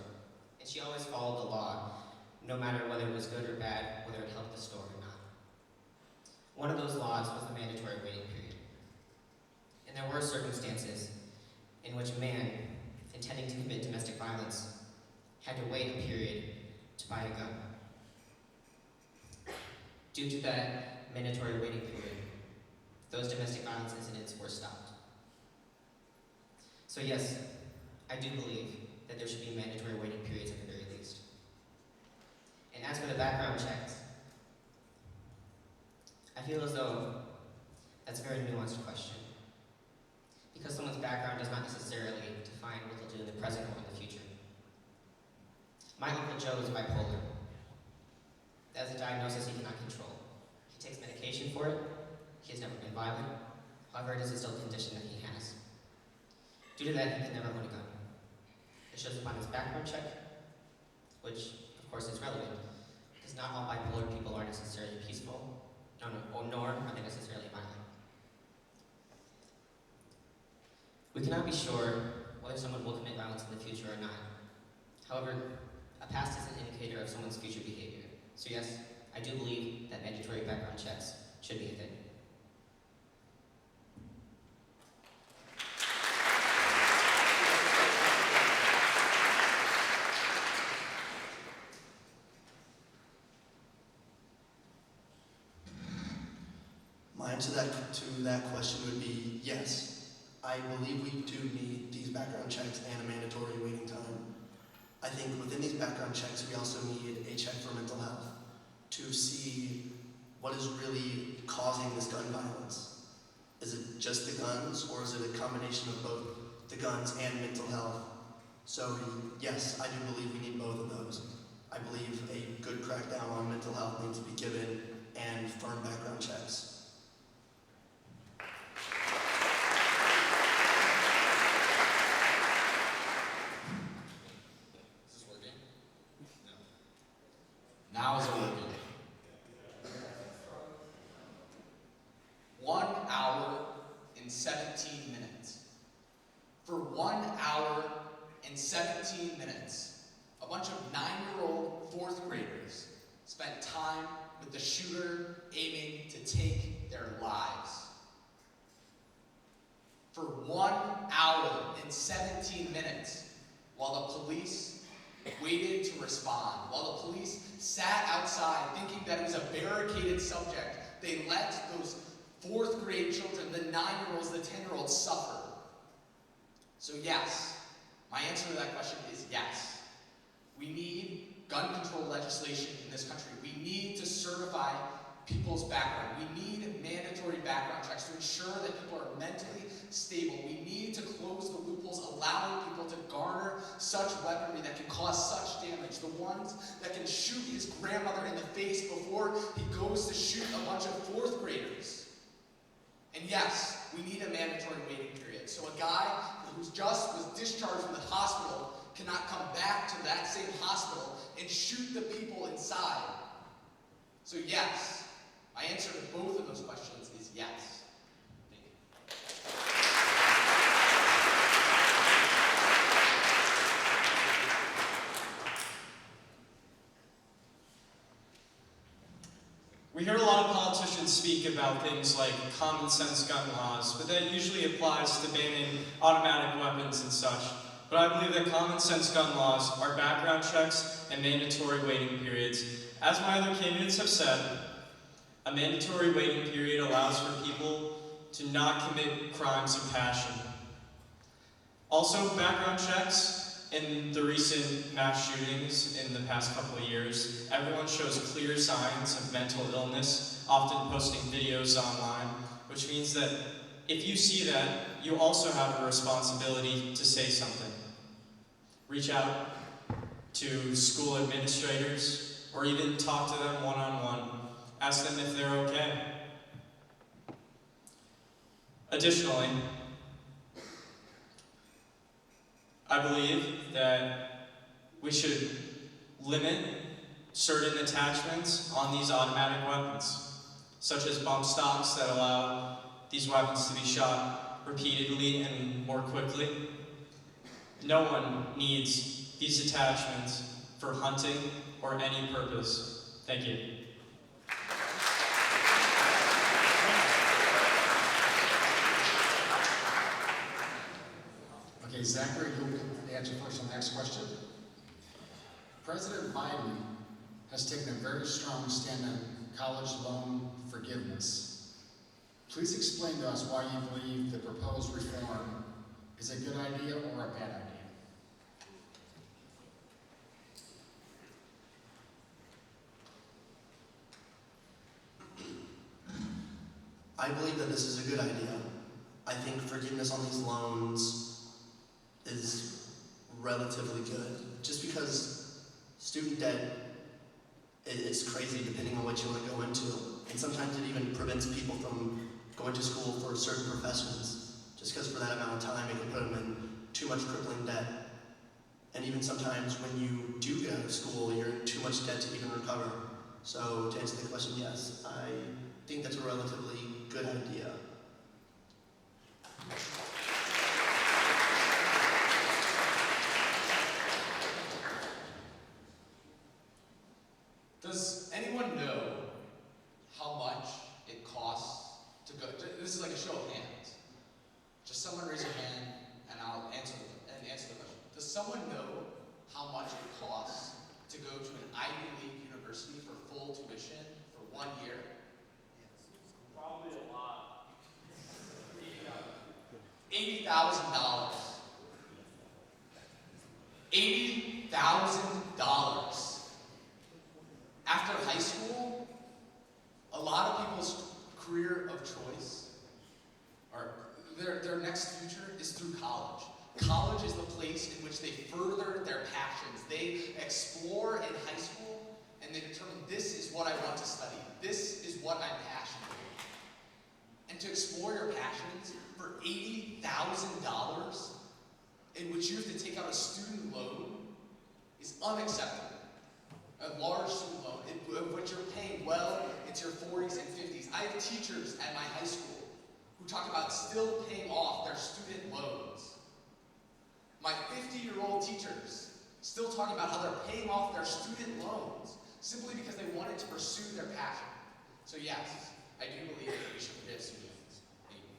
and she always followed the law, no matter whether it was good or bad, whether it helped the store or not. One of those laws was the mandatory waiting period. And there were circumstances in which a man intending to commit domestic violence had to wait a period to buy a gun. Due to that mandatory waiting period, those domestic violence incidents were stopped. So yes, I do believe that there should be mandatory waiting periods at the very least. And as for the background checks, I feel as though that's a very nuanced question. Because someone's background does not necessarily define what they'll do in the present or in the future. My Uncle Joe is bipolar. That's a diagnosis he cannot control. He takes medication for it. He has never been violent. However, it is a still condition that he has. Due to that, he can never own a gun. It shows up on his background check, which, of course, is relevant, because not all bipolar people are necessarily peaceful, nor are they necessarily violent. We cannot be sure whether someone will commit violence in the future or not. However, a past is an indicator of someone's future behavior. So yes, I do believe that mandatory background checks should be a thing. My answer to that question would be yes. I believe we do need these background checks and a mandatory waiting time. I think within these background checks, we also need a check for mental health to see what is really causing this gun violence. Is it just the guns, or is it a combination of both the guns and mental health? So yes, I do believe we need both of those. I believe a good crackdown on mental health needs to be given and firm background checks. Now is it working? 1 hour and 17 minutes. For 1 hour and 17 minutes, a bunch of 9-year-old 4th graders spent time with the shooter aiming to take their lives. For 1 hour and 17 minutes, while the police waited to respond. While the police sat outside thinking that it was a barricaded subject, they let those 4th grade children, the 9-year-olds, the 10-year-olds suffer. So yes, my answer to that question is yes. We need gun control legislation in this country. We need to certify people's background. We need mandatory background checks to ensure that people are mentally stable. We need to close the loopholes allowing people to garner such weaponry that can cause such damage. The ones that can shoot his grandmother in the face before he goes to shoot a bunch of 4th graders. And yes, we need a mandatory waiting period. So a guy who just was discharged from the hospital cannot come back to that same hospital and shoot the people inside. So yes, my answer to both of those questions is yes. Thank you. We hear a lot of politicians speak about things like common sense gun laws, but that usually applies to banning automatic weapons and such. But I believe that common sense gun laws are background checks and mandatory waiting periods. As my other candidates have said, a mandatory waiting period allows for people to not commit crimes of passion. Also, background checks. In the recent mass shootings in the past couple of years, everyone shows clear signs of mental illness, often posting videos online, which means that if you see that, you also have a responsibility to say something. Reach out to school administrators, or even talk to them one-on-one. Ask them if they're okay. Additionally, I believe that we should limit certain attachments on these automatic weapons, such as bump stocks that allow these weapons to be shot repeatedly and more quickly. No one needs these attachments for hunting or any purpose. Thank you. Okay, Zachary, you'll answer first on the next question. President Biden has taken a very strong stand on college loan forgiveness. Please explain to us why you believe the proposed reform is a good idea or a bad idea. I believe that this is a good idea. I think forgiveness on these loans is relatively good. Just because student debt, it's crazy depending on what you want to go into. And sometimes it even prevents people from going to school for certain professions. Just because for that amount of time it can put them in too much crippling debt. And even sometimes when you do get out of school, you're in too much debt to even recover. So to answer the question, yes, I think that's a relatively good idea. Does anyone know how much it costs to go? This is like a show of hands. Just someone raise your hand, and I'll answer the question. Does someone know how much it costs to go to an Ivy League university for full tuition for 1 year? Probably a lot. $80,000. $80,000. After high school, a lot of people's career of choice, or their next future, is through college. College is the place in which they further their passions. They explore in high school, and they determine, this is what I want to study. This is what I'm passionate about. And to explore your passions for $80,000, in which you have to take out a student loan, is unacceptable. A large student loan, of which you're paying well into your 40s and 50s. I have teachers at my high school who talk about still paying off their student loans. My 50-year-old teachers still talking about how they're paying off their student loans simply because they wanted to pursue their passion. So yes, I do believe that we should forgive student loans. Thank you.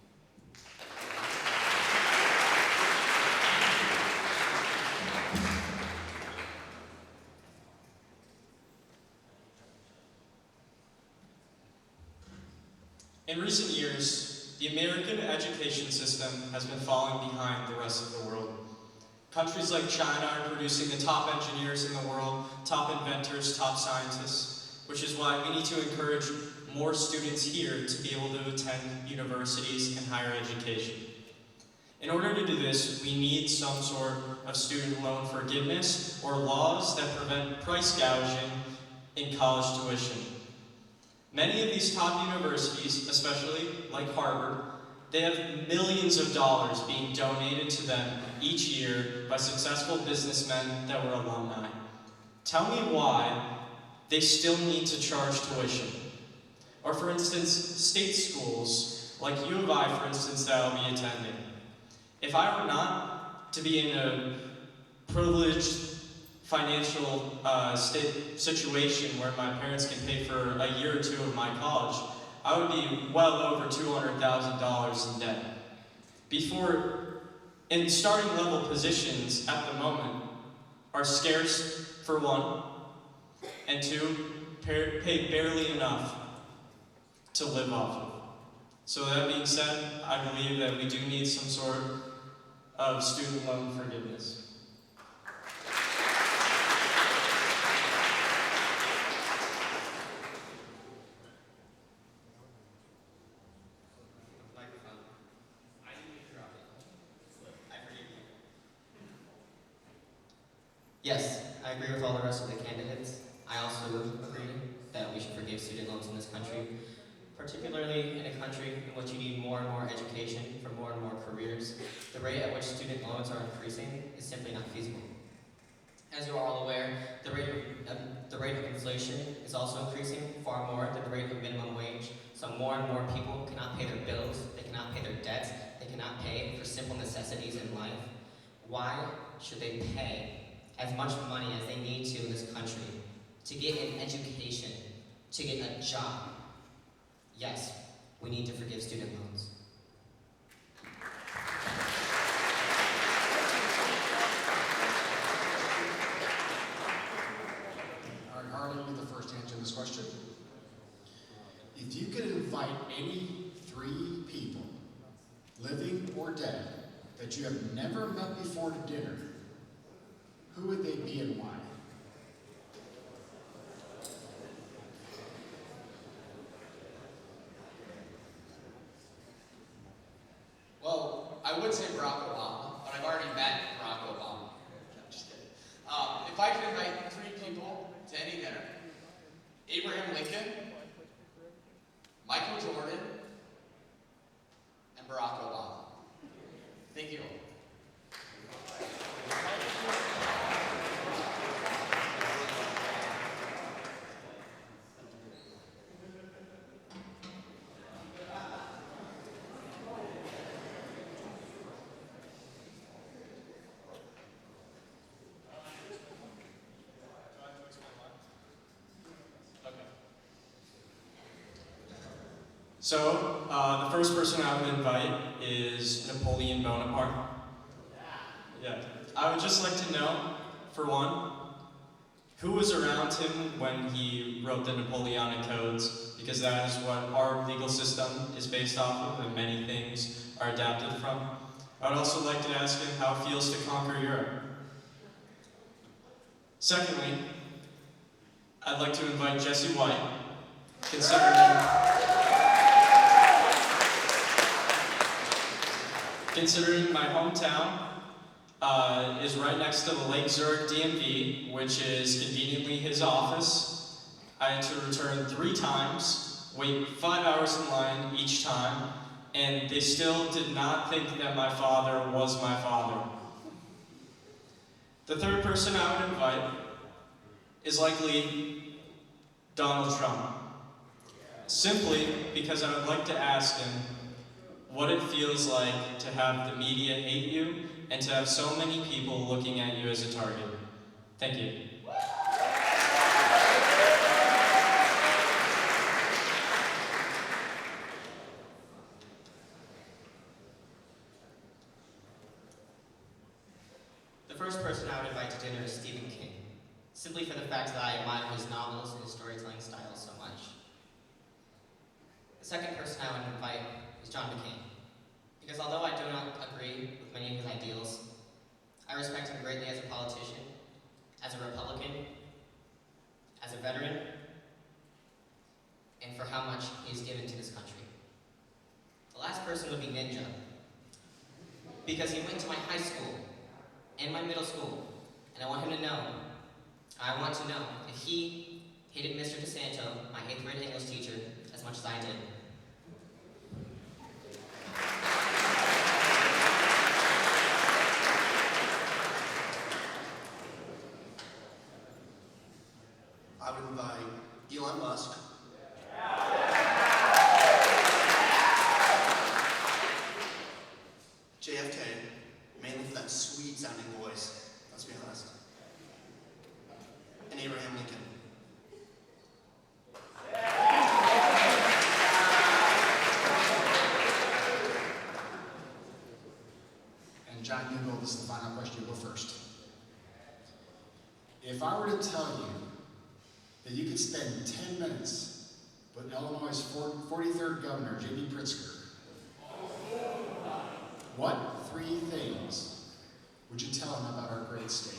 In recent years, the American education system has been falling behind the rest of the world. Countries like China are producing the top engineers in the world, top inventors, top scientists, which is why we need to encourage more students here to be able to attend universities and higher education. In order to do this, we need some sort of student loan forgiveness or laws that prevent price gouging in college tuition. Many of these top universities, especially like Harvard, they have millions of dollars being donated to them each year by successful businessmen that were alumni. Tell me why they still need to charge tuition. Or for instance, state schools, like U of I, for instance, that I'll be attending. If I were not to be in a privileged financial state situation where my parents can pay for a year or two of my college, I would be well over $200,000 in debt. And starting level positions at the moment are scarce for one, and two, pay barely enough to live off of. So that being said, I believe that we do need some sort of student loan forgiveness. Yes, I agree with all the rest of the candidates. I also agree that we should forgive student loans in this country, particularly in a country in which you need more and more education for more and more careers. The rate at which student loans are increasing is simply not feasible. As you are all aware, the rate of inflation is also increasing far more than the rate of minimum wage. So more and more people cannot pay their bills, they cannot pay their debts, they cannot pay for simple necessities in life. Why should they pay as much money as they need to in this country to get an education, to get a job? Yes, we need to forgive student loans. All right, Harlan, you're the first to answer this question. If you could invite any 3 people, living or dead, that you have never met before to dinner, who would they be and why? Well, I would say Barack Obama, but I've already met Barack Obama. I'm just kidding. If I could invite 3 people to any dinner, Abraham Lincoln, Michael Jordan, and Barack Obama. Thank you. So, the first person I would invite is Napoleon Bonaparte. Yeah. I would just like to know, for one, who was around him when he wrote the Napoleonic Codes, because that is what our legal system is based off of, and many things are adapted from. I would also like to ask him how it feels to conquer Europe. Secondly, I'd like to invite Jesse White, considering my hometown is right next to the Lake Zurich DMV, which is conveniently his office. I had to return 3 times, wait 5 hours in line each time, and they still did not think that my father was my father. The third person I would invite is likely Donald Trump. Simply because I would like to ask him what it feels like to have the media hate you and to have so many people looking at you as a target. Thank you. The first person I would invite to dinner is Stephen King, simply for the fact that I admire his novels and his storytelling style so much. The second person I would invite is John McCain. Because although I do not agree with many of his ideals, I respect him greatly as a politician, as a Republican, as a veteran, and for how much he has given to this country. The last person would be Ninja, because he went to my high school and my middle school, and I want to know if he hated Mr. DeSanto, my 8th grade English teacher, as much as I did. I would invite Elon Musk, JFK, mainly for that sweet sounding voice, let's be honest, and Abraham Lincoln. And John Newell, this is the final question. You go first. If I were to tell you that you could spend 10 minutes with Illinois' 43rd Governor, J.B. Pritzker, what 3 things would you tell him about our great state?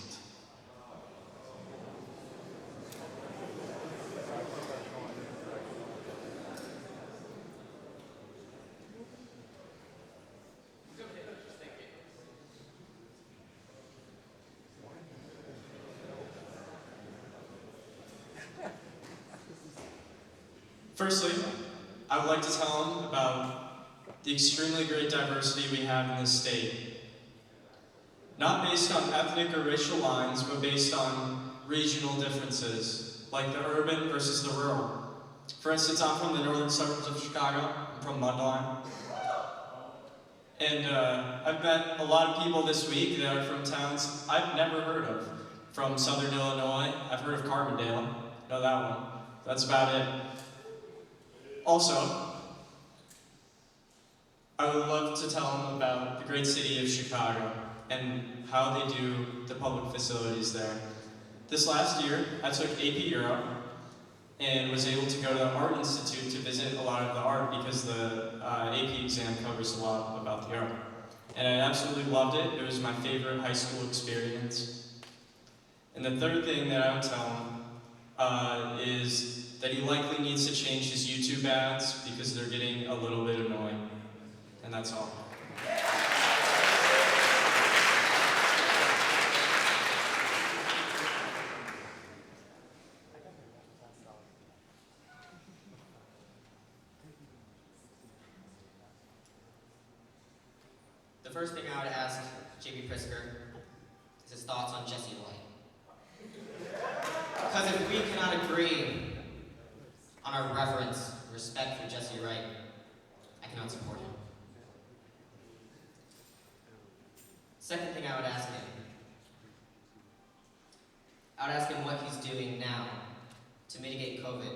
Firstly, I would like to tell him about the extremely great diversity we have in this state. Not based on ethnic or racial lines, but based on regional differences, like the urban versus the rural. For instance, I'm from the northern suburbs of Chicago. I'm from Mundelein. And I've met a lot of people this week that are from towns I've never heard of. From southern Illinois, I've heard of Carbondale. Know that one. That's about it. Also, I would love to tell them about the great city of Chicago and how they do the public facilities there. This last year, I took AP Euro and was able to go to the Art Institute to visit a lot of the art because the AP exam covers a lot about the art. And I absolutely loved it. It was my favorite high school experience. And the third thing that I would tell him is that he likely needs to change his YouTube ads because they're getting a little bit annoying. And that's all. The first thing I would ask J.B. Pritzker is his thoughts on Jesse White. Because if we cannot agree on our reverence and respect for Jesse Wright, I cannot support him. Second thing I would ask him what he's doing now to mitigate COVID.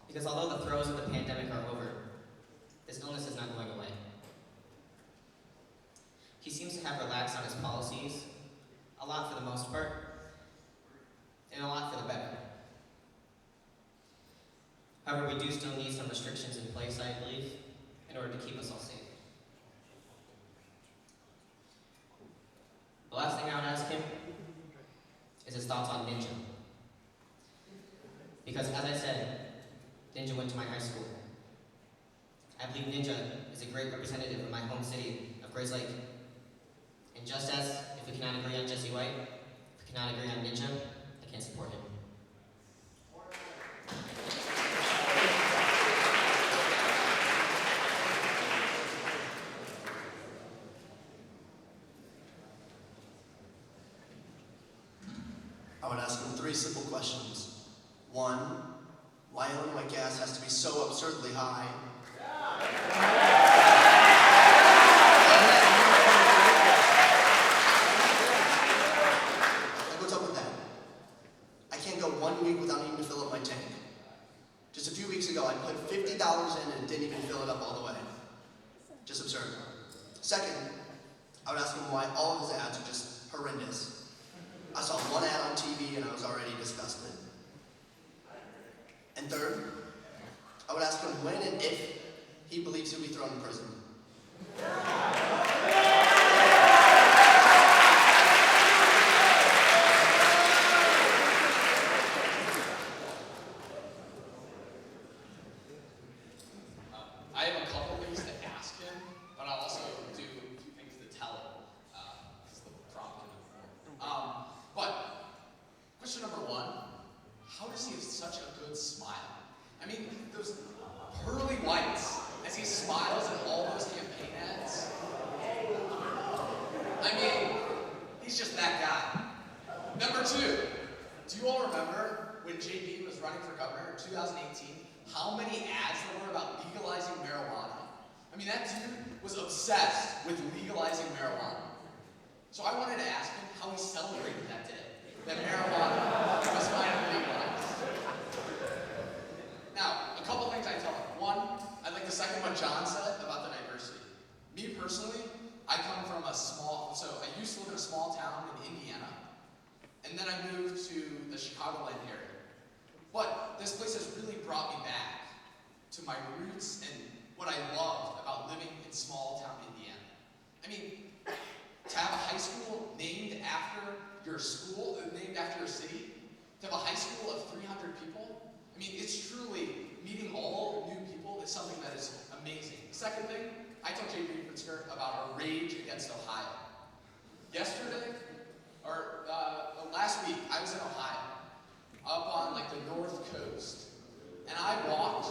Because although the throes of the pandemic are over, this illness is not going away. He seems to have relaxed on his policies, a lot for the most part, and a lot for the better. However, we do still need some restrictions in place, I believe, in order to keep us all safe. The last thing I would ask him is his thoughts on Ninja. Because as I said, Ninja went to my high school. I believe Ninja is a great representative of my home city of Grays Lake. And just as if we cannot agree on Jesse White, if we cannot agree on Ninja, I can't support him. I would ask him 3 simple questions. 1, why Illinois gas has to be so absurdly high. Like, what's up with that? I can't go 1 week without needing to fill up my tank. Just a few weeks ago, I put $50 in and didn't even fill it up all the way. Just absurd. Second, I would ask him why all of his ads are just horrendous. I saw one ad on TV and I was already disgusted. And third, I would ask him when and if he believes he'll be thrown in prison. I have a couple things to ask him, but I'll also do a few things to tell him, because the prompt can inform. But, question number one, how does he have such a good smile? I mean, those pearly whites, as he smiles at all those campaign ads. I mean, he's just that guy. Number two, do you all remember when JB was running for governor in 2018, how many ads there were about legalizing marijuana? I mean, that dude was obsessed with legalizing marijuana. So I wanted to ask him how he celebrated that day, that marijuana was finally legalized. Now, a couple things I tell him. One, I'd like to second what John said about the diversity. Me personally, I come from I used to live in a small town in Indiana, and then I moved to the Chicagoland area. But this place has really brought me back to my roots and what I loved about living in small town Indiana. I mean, to have a high school named after your school, named after your city, to have a high school of 300 people, I mean, it's truly meeting all new people is something that is amazing. Second thing, I told J.B. Pritzker about our rage against Ohio. Yesterday, or last week, I was in Ohio, up on like the north coast, and I walked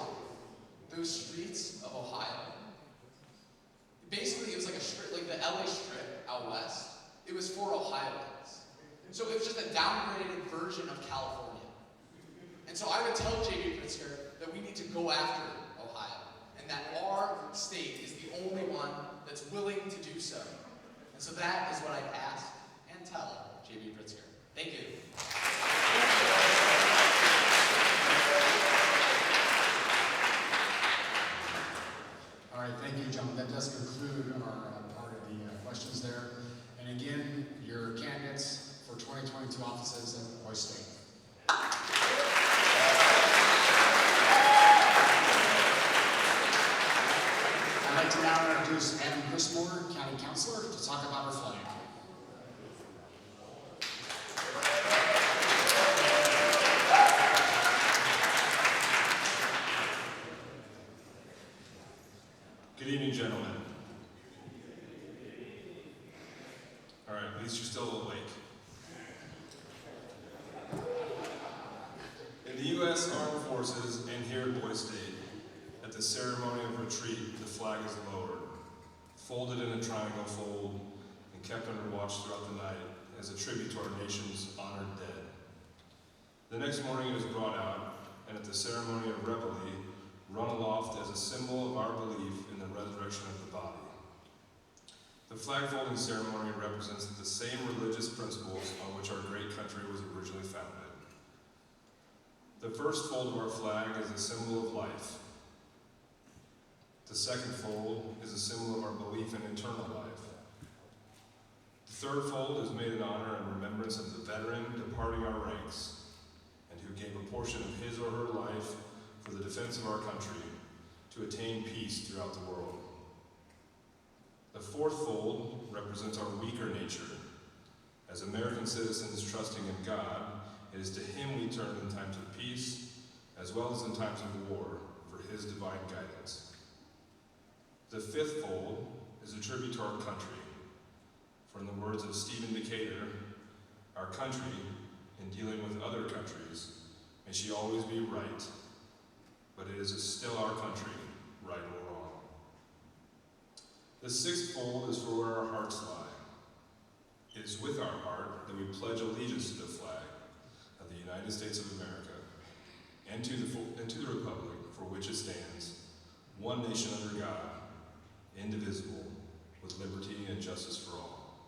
those streets of Ohio. Basically, it was like a strip, like the LA Strip out west. It was for Ohioans. So it was just a downgraded version of California. And so I would tell J.B. Pritzker that we need to go after Ohio, and that our state is the only one that's willing to do so. And so that is what I'd ask and tell J.B. Pritzker. Thank you. All right, thank you, gentlemen. That does conclude our part of the questions there. And again, your candidates for 2022 offices at Boise State. I'd like to now introduce Ann Chrismore, County Councilor, to talk about her flag. Good evening, gentlemen. All right, at least you're still awake. In the U.S. Armed Forces and here at Boise State, at the ceremony of retreat, the flag is lowered, folded in a triangle fold, and kept under watch throughout the night as a tribute to our nation's honored dead. The next morning it is brought out, and at the ceremony of reveille, run aloft as a symbol of our belief in the resurrection of the body. The flag folding ceremony represents the same religious principles on which our great country was originally founded. The first fold of our flag is a symbol of life. The second fold is a symbol of our belief in eternal life. The third fold is made in honor and remembrance of the veteran departing our ranks and who gave a portion of his or her life for the defense of our country to attain peace throughout the world. The fourth fold represents our weaker nature. As American citizens trusting in God, it is to Him we turn in times of peace, as well as in times of war, for His divine guidance. The fifth fold is a tribute to our country. For in the words of Stephen Decatur, our country, in dealing with other countries, may she always be right, but it is still our country, right or wrong. The sixth fold is for where our hearts lie. It is with our heart that we pledge allegiance to the flag of the United States of America and to the republic for which it stands, one nation under God, indivisible, with liberty and justice for all.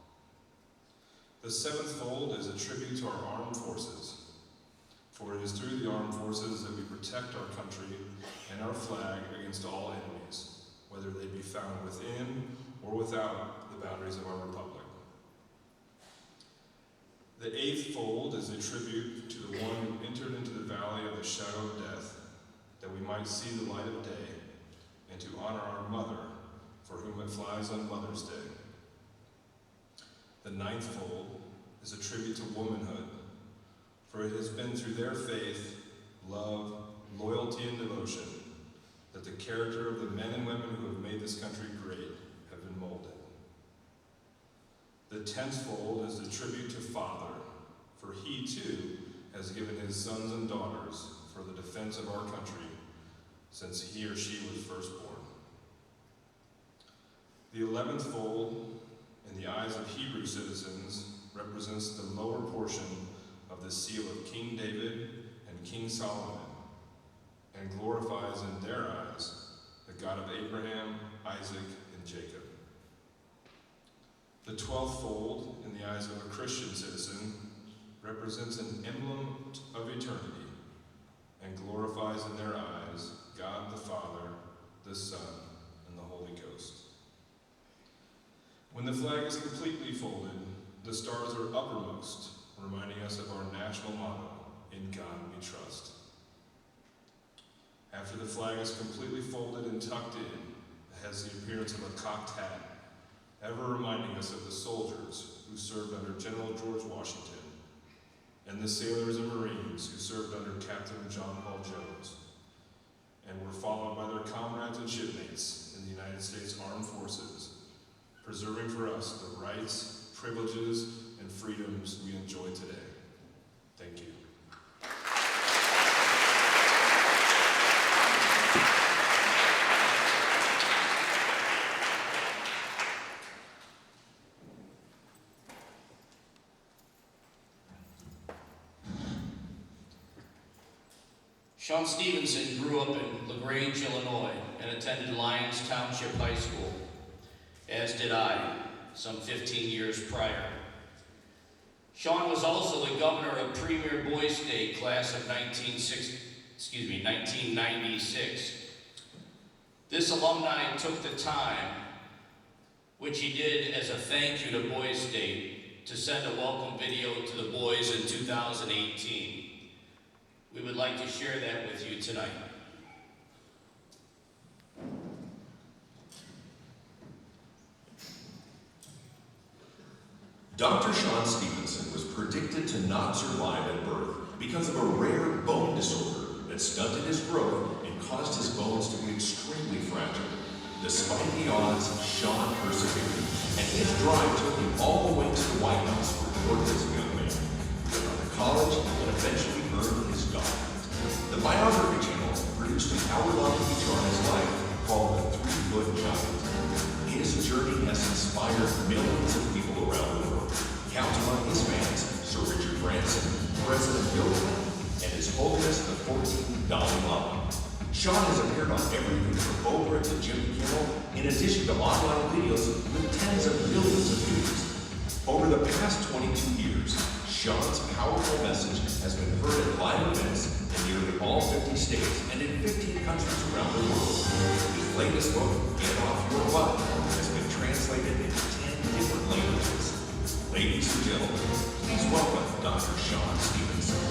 The seventh fold is a tribute to our armed forces, for it is through the armed forces that we protect our country and our flag against all enemies, whether they be found within or without the boundaries of our republic. The eighth fold is a tribute to the one who entered into the valley of the shadow of death, that we might see the light of day, and to honor our mother, for whom it flies on Mother's Day. The ninth fold is a tribute to womanhood, for it has been through their faith, love, loyalty, and devotion that the character of the men and women who have made this country great have been molded. The 10th fold is a tribute to Father, for he too has given his sons and daughters for the defense of our country since he or she was first born. The 11th fold, in the eyes of Hebrew citizens, represents the lower portion of the seal of King David and King Solomon, and glorifies in their eyes the God of Abraham, Isaac, and Jacob. The 12th fold, in the eyes of a Christian citizen, represents an emblem of eternity and glorifies in their eyes God the Father, the Son, and the Holy Ghost. When the flag is completely folded, the stars are uppermost, reminding us of our national motto, "In God we trust." After the flag is completely folded and tucked in, it has the appearance of a cocked hat, ever reminding us of the soldiers who served under General George Washington, and the sailors and Marines who served under Captain John Paul Jones, and were followed by their comrades and shipmates in the United States Armed Forces, preserving for us the rights, privileges, and freedoms we enjoy today. Thank you. Sean Stevenson grew up in LaGrange, Illinois, and attended Lyons Township High School, as did I, some 15 years prior. Sean was also the governor of Premier Boys State class of 1996. This alumni took the time, which he did as a thank you to Boys State, to send a welcome video to the boys in 2018. We would like to share that with you tonight. Dr. Sean Stevenson was predicted to not survive at birth because of a rare bone disorder that stunted his growth and caused his bones to be extremely fragile. Despite the odds, Sean persevered, and his drive took him all the way to the White House to work as a young man. He went on to college and eventually earned his doctorate. The biography channel produced an hour-long feature on his life called The 3-Foot Giant. His journey has inspired millions of people around the world. Count among his fans Sir Richard Branson, President Bill Clinton, and His Holiness the 14th Dalai Lama. Sean has appeared on everything from Oprah to Jimmy Kimmel, in addition to online videos with tens of millions of views. Over the past 22 years, Sean's powerful message has been heard at live events in nearly all 50 states and in 15 countries around the world. His latest book, Get Off Your Butt, has been translated into 10 different languages. Ladies and gentlemen, please welcome Dr. Sean Stevenson.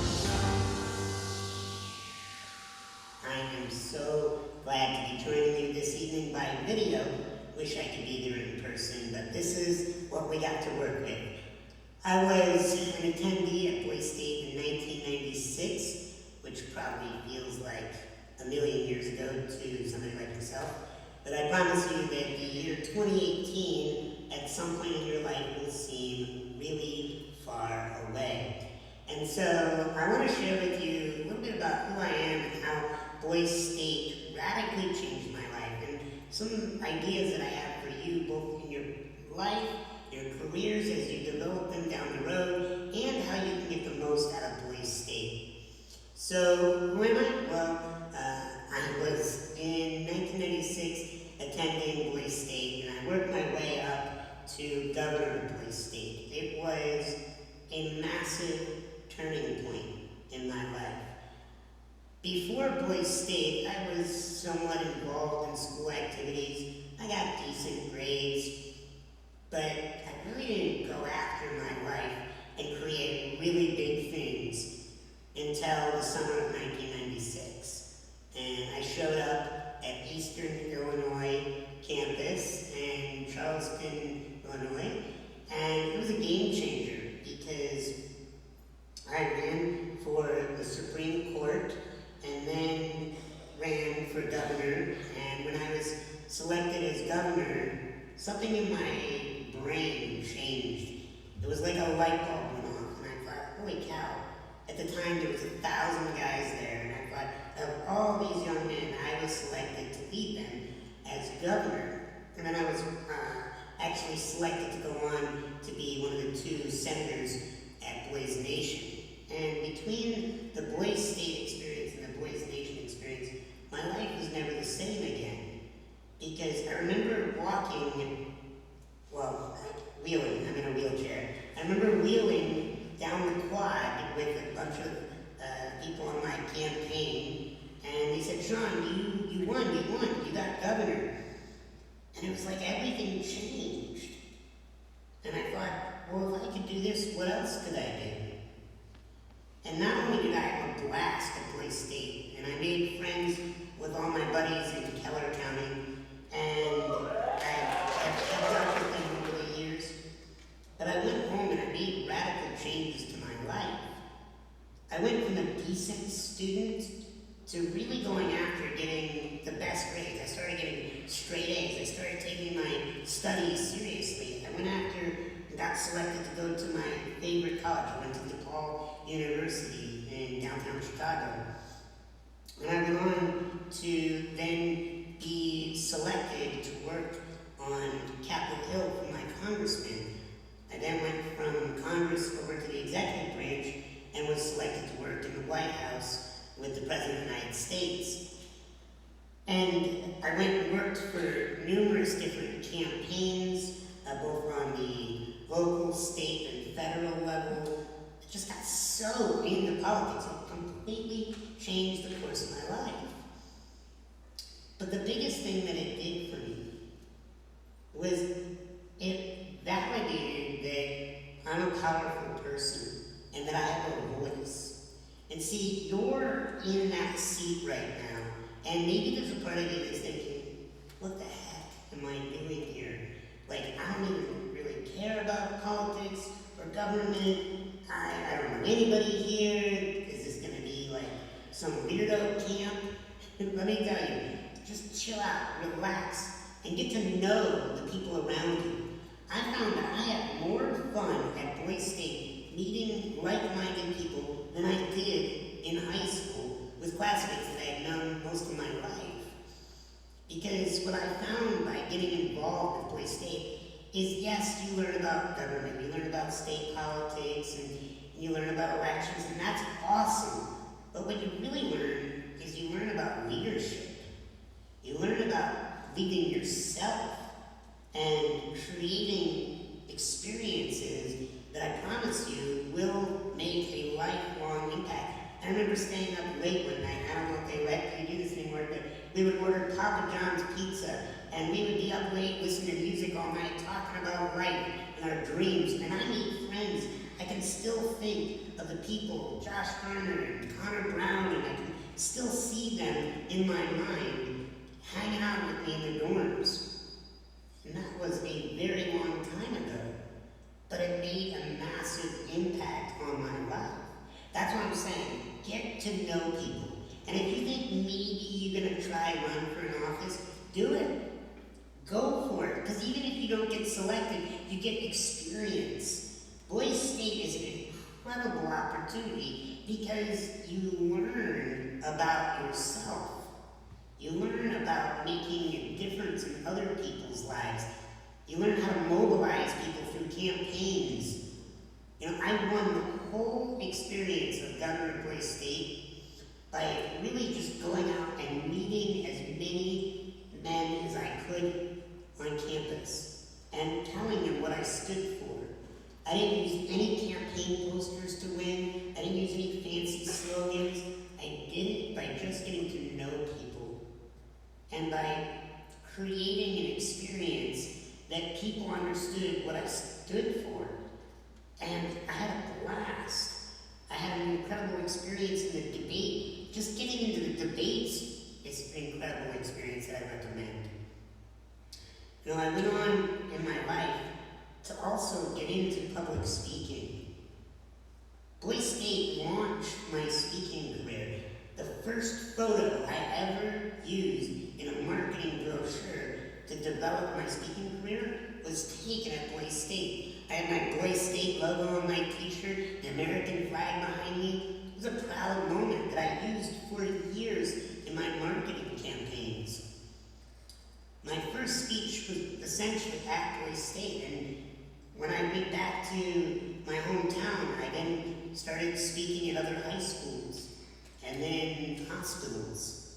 I am so glad to be joining you this evening by video. Wish I could be there in person, but this is what we got to work with. I was an attendee at Boys State in 1996, which probably feels like a million years ago to somebody like yourself. But I promise you that the year 2018, at some point in your life, will seem really far away. And so I want to share with you a little bit about who I am and how Boys State radically changed my life, and some ideas that I have for you, both in your life, your careers as you develop them down the road, and how you can get the most out of Boys State. So, who am I? Well, I was in 1996 attending Boys State, and I worked my way up to governor of Boys State. It was a massive turning point in my life. Before Boys State, I was somewhat involved in school activities. I got decent grades, but I really didn't go after my life and create really big things until the summer of 1996. And selected as governor, something in my brain changed. It was like a light bulb went off, and I thought, holy cow. At the time, there was 1,000 guys there, and I thought, of all these young men, I was selected to lead them as governor. And then I was actually selected to go on to be one of the 2 senators at Boys Nation. And between the Boys State experience and the Boys Nation experience, my life was never the same again. Because I remember walking, wheeling, I'm in a wheelchair. I remember wheeling down the quad with a bunch of people on my campaign, and they said, Sean, you won, you got governor. And it was like everything changed. And I thought, well, if I could do this, what else could I do? And not only did I have a blast at Boise State, and I made friends with all my buddies in Keller County, and I've kept up with them over the years, but I went home and I made radical changes to my life. I went from a decent student to really going after getting the best grades. I started getting straight A's. I started taking my studies seriously. I went after and got selected to go to my favorite college. I went to DePaul University in downtown Chicago. And I went on to then be selected to work on Capitol Hill for my congressman. I then went from Congress over to the executive branch and was selected to work in the White House with the President of the United States. And I went and worked for numerous different campaigns, both on the local, state, and federal level. I just got so into politics, it completely changed the course of my life. But the biggest thing that it did for me was it validated that I'm a powerful person and that I have a voice. And see, you're in that seat right now, and maybe there's a part of you that's thinking, what the heck am I doing here? Like, I don't even really care about politics or government. I don't know anybody here. Is this going to be like some weirdo camp? Let me tell you, just chill out, relax, and get to know the people around you. I found that I had more fun at Boise State meeting like-minded people than I did in high school with classmates that I had known most of my life. Because what I found by getting involved with Boise State is, yes, you learn about government, you learn about state politics, and you learn about elections, and that's awesome. But what you really learn is you learn about leadership. You learn about leading yourself and creating experiences that I promise you will make a lifelong impact. I remember staying up late one night. I don't know if they let you do this anymore, but we would order Papa John's pizza, and we would be up late listening to music all night, talking about life and our dreams. And I made friends. I can still think of the people, Josh Garner and Connor Brown, and I can still see them in my mind, hanging out with me in the dorms. And that was a very long time ago. But it made a massive impact on my life. That's what I'm saying. Get to know people. And if you think maybe you're going to try run for an office, do it. Go for it. Because even if you don't get selected, you get experience. Boise State is an incredible opportunity because you learn about yourself. You learn about making a difference in other people's lives. You learn how to mobilize people through campaigns. You know, I won the whole experience of Governor of Boise State by really just going out and meeting as many men as I could on campus and telling them what I stood for. I didn't use any campaign posters to win. I didn't use any fancy slogans. I did it by just getting to know people and by creating an experience that people understood what I stood for. And I had a blast. I had an incredible experience in the debate. Just getting into the debates is an incredible experience that I recommend. You know, I went on in my life to also get into public speaking. Boise State launched my speaking career. The first photo I ever used in a marketing brochure develop my speaking career was taken at Boise State. I had my Boise State logo on my t-shirt, the American flag behind me. It was a proud moment that I used for years in my marketing campaigns. My first speech was essentially at Boise State, and when I went back to my hometown, I then started speaking at other high schools, and then hospitals,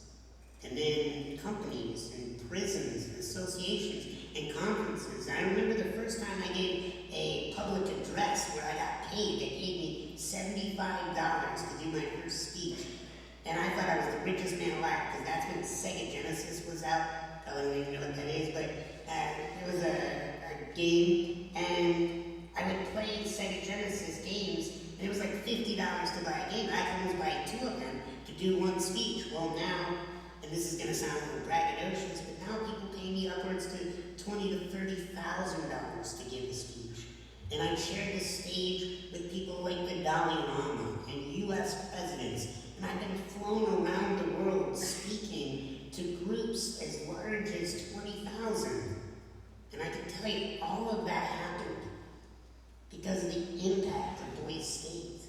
and then companies, and prisons, and associations, and conferences. I remember the first time I gave a public address where I got paid. They paid me $75 to do my first speech. And I thought I was the richest man alive, because that's when Sega Genesis was out. Probably don't even know what that is, but it was a game, and I would play Sega Genesis games, and it was like $50 to buy a game. I could almost buy 2 of them to do one speech. Well now, and this is going to sound a little braggadocious, but now people pay me upwards to $20,000 to $30,000 to give a speech. And I've shared the stage with people like the Dalai Lama and US presidents, and I've been flown around the world speaking to groups as large as 20,000. And I can tell you, all of that happened because of the impact of Boise State.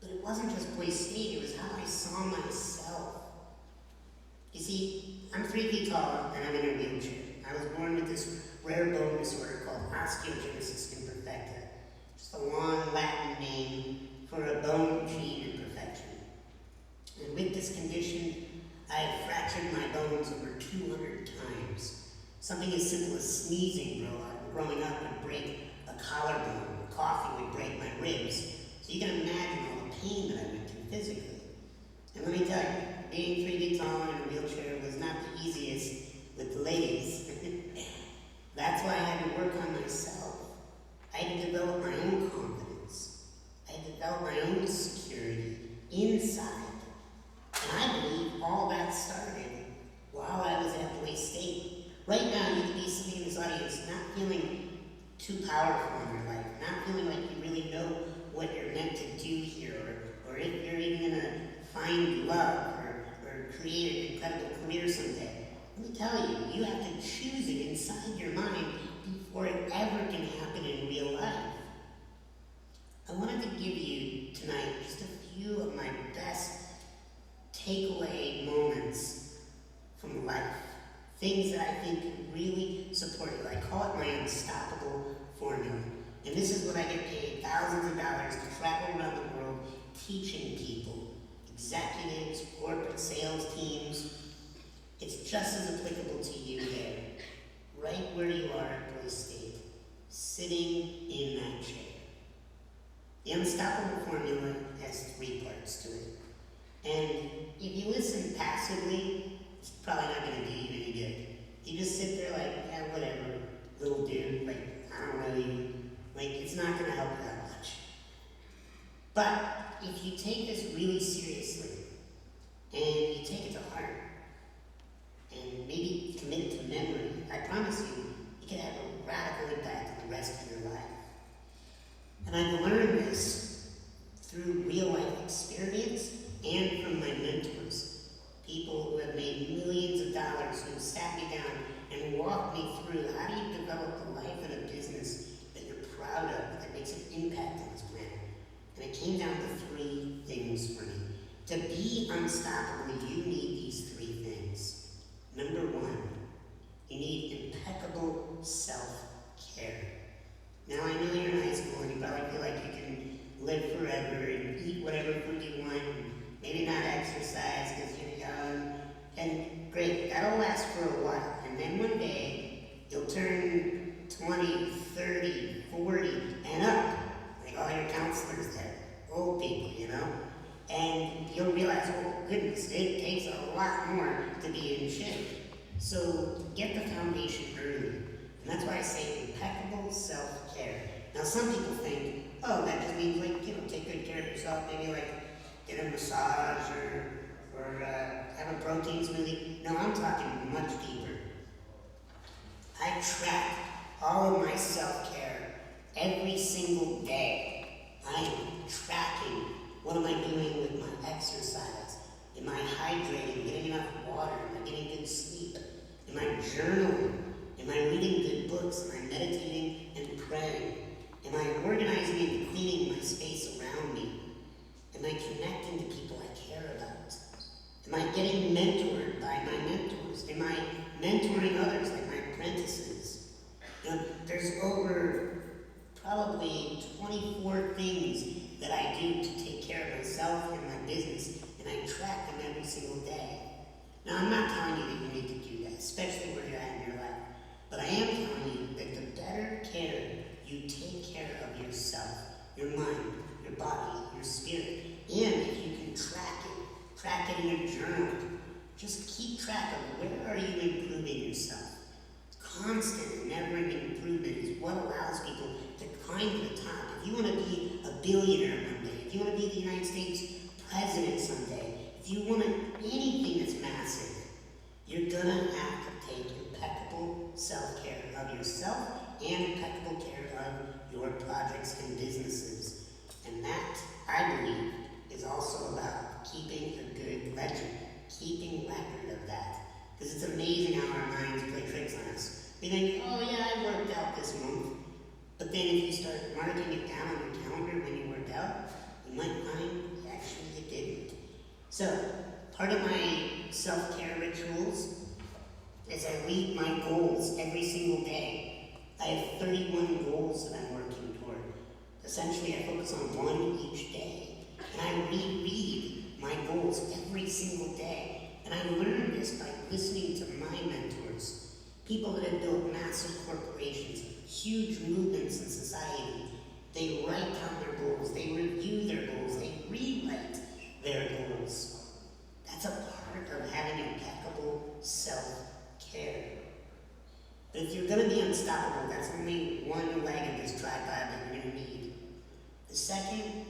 But it wasn't just Boise State, it was how I saw myself. You see, I'm 3 feet tall and I'm in a wheelchair. I was born with this rare bone disorder called osteogenesis imperfecta. Just a long Latin name for a bone gene imperfection. And with this condition, I have fractured my bones over 200 times. Something as simple as sneezing growing up would break a collarbone. Coughing would break my ribs. So you can imagine all the pain that I went through physically. And let me tell you, being 3 feet tall in a wheelchair was not the easiest with the ladies. That's why I had to work on myself. I had to develop my own confidence. I had to develop my own security inside. And I believe all that started while I was at Boise State. Right now, you could be sitting in this audience not feeling too powerful in your life, not feeling like you really know what you're meant to do here, or if you're even going to find love or create an incredible career someday. Let me tell you, you have to choose it inside your mind before it ever can happen in real life. I wanted to give you tonight just a few of my best takeaway moments from life. Things that I think really support you. I call it my unstoppable formula. And this is what I get paid thousands of dollars to travel around the world teaching people, executives, corporate sales teams. It's just as applicable to you there, right where you are at Boise State, sitting in that chair. The unstoppable formula has 3 parts to it. And if you listen passively, it's probably not going to do you any good. You just sit there like, yeah, whatever, little dude, like, I don't know you. Like, it's not going to help you that much. But if you take this really seriously, and you take it to heart, and maybe commit it to memory, I promise you, it can have a radical impact on the rest of your life. And I've learned this through real life experience and from my mentors, people who have made millions of dollars, who have sat me down and walked me through how do you develop a life and a business that you're proud of, that makes an impact on this planet. And it came down to 3 things for me. To be unstoppable, you need these 3 things. Number 1, you need impeccable self-care. Now I know you're in high school and you probably feel like you can live forever and eat whatever food you want, and maybe not exercise because you're young. And great, that'll last for a while. And then one day, you'll turn 20, 30, 40, and up. Like all your counselors there, old people, you know? And you'll realize, oh goodness, it takes a lot more to be in shape. So get the foundation early. And that's why I say impeccable self-care. Now some people think, oh, that just means like, take good care of yourself, maybe like get a massage or have a protein smoothie. No, I'm talking much deeper. I track all of my self-care every single day. I am tracking what am I doing with my exercise. Am I hydrating, getting enough water? Am I getting good sleep? Am Am I journaling? Am I reading good books? Am I meditating and praying? Am I organizing and cleaning my space around me? Am I connecting to people I care about? Am I getting mentored by my mentors? Am I mentoring others like my apprentices? You know, there's over probably 24 things that I do to take care of myself and my business, and I track them every single day. Now, I'm not telling you that you need to do that, especially where you're at in your life, but I am telling you that the better care you take care of yourself, your mind, your body, your spirit, and if you can track it in your journal, just keep track of where are you improving yourself. Constant, never-ending improvement is what allows people to climb to the top. If you want to be a billionaire one day, if you want to be the United States president someday, if you want anything that's massive, you're gonna have to take impeccable self-care of yourself and impeccable care of your projects and businesses. And that, I believe, is also about keeping a good ledger, keeping record of that. Because it's amazing how our minds play tricks on us. We think, oh yeah, I worked out this month. But then if you start marking it down on your calendar when you worked out, you might find actually you didn't. So, part of my self-care rituals is I read my goals every single day. I have 31 goals that I'm working toward. Essentially, I focus on one each day. And I reread my goals every single day. And I learned this by listening to my mentors. People that have built massive corporations, huge movements in society. They write down their goals, they review their goals, they rewrite their goals. That's a part of having impeccable self-care. But if you're gonna be unstoppable, that's only one leg of this tripod that you're gonna need. The second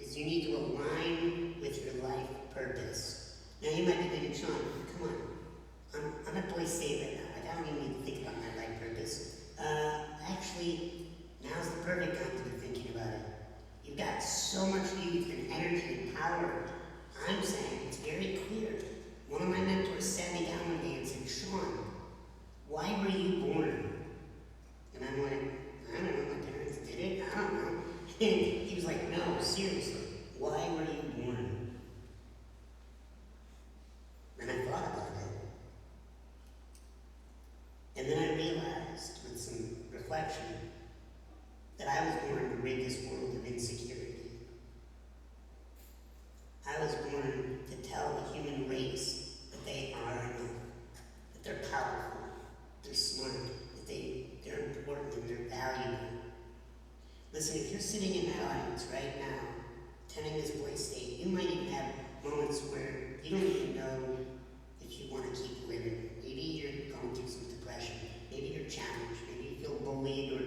is you need to align with your life purpose. Now you might be thinking, Sean, come on, I'm at Boise State right now. Like, I don't even need to think about my life purpose. Actually, now's the perfect time to be thinking about it. You've got so much youth and energy and power. I'm saying it's very clear. One of my mentors sat me down one day and said, Sean, why were you born? And I'm like, I don't know, my parents did it, I don't know. And he was like, no, seriously, why were you born? And I thought about it. And then I realized, with some reflection, that I was born to rid this world of insecurity. I was born to tell the human race that they are enough, that they're powerful, they're smart, that they're important and they're valuable. Listen, if you're sitting in that audience right now, attending this Boise State, you might even have moments where you don't even know if you want to keep living. Maybe you're going through some depression, maybe you're challenged, maybe you feel bullied, or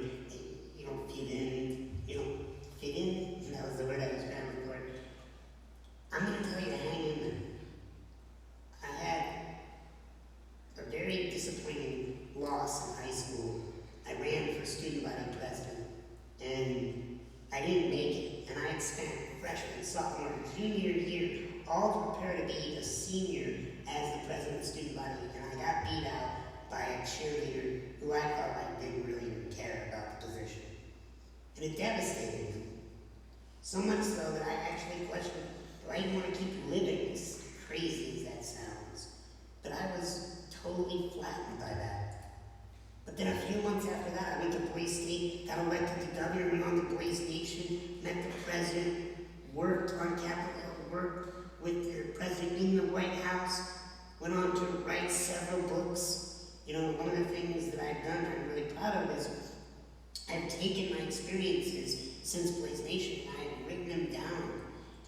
you don't fit in. You don't fit in? That was the word I was trying to record. I'm going to tell you to hang in there. I had a very disappointing loss in high school. I ran for student body president, and I didn't make it. And I had spent freshman, sophomore, junior year all to prepare to be a senior as the president of student body, and I got beat out by a cheerleader who I felt like didn't really even care about the position. And it devastated me. So much so that I actually questioned, do I even want to keep living, as crazy as that sounds? But I was totally flattened by that. But then a few months after that, I went to Boise State, got elected to governor, went on to Boise Nation, met the president, worked on Capitol Hill, worked with the president in the White House, went on to write several books. You know, one of the things that I've done, I'm really proud of, is I've taken my experiences since Boise Nation and I've written them down.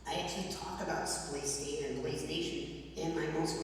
I actually talk about Boise State and Boise Nation in my most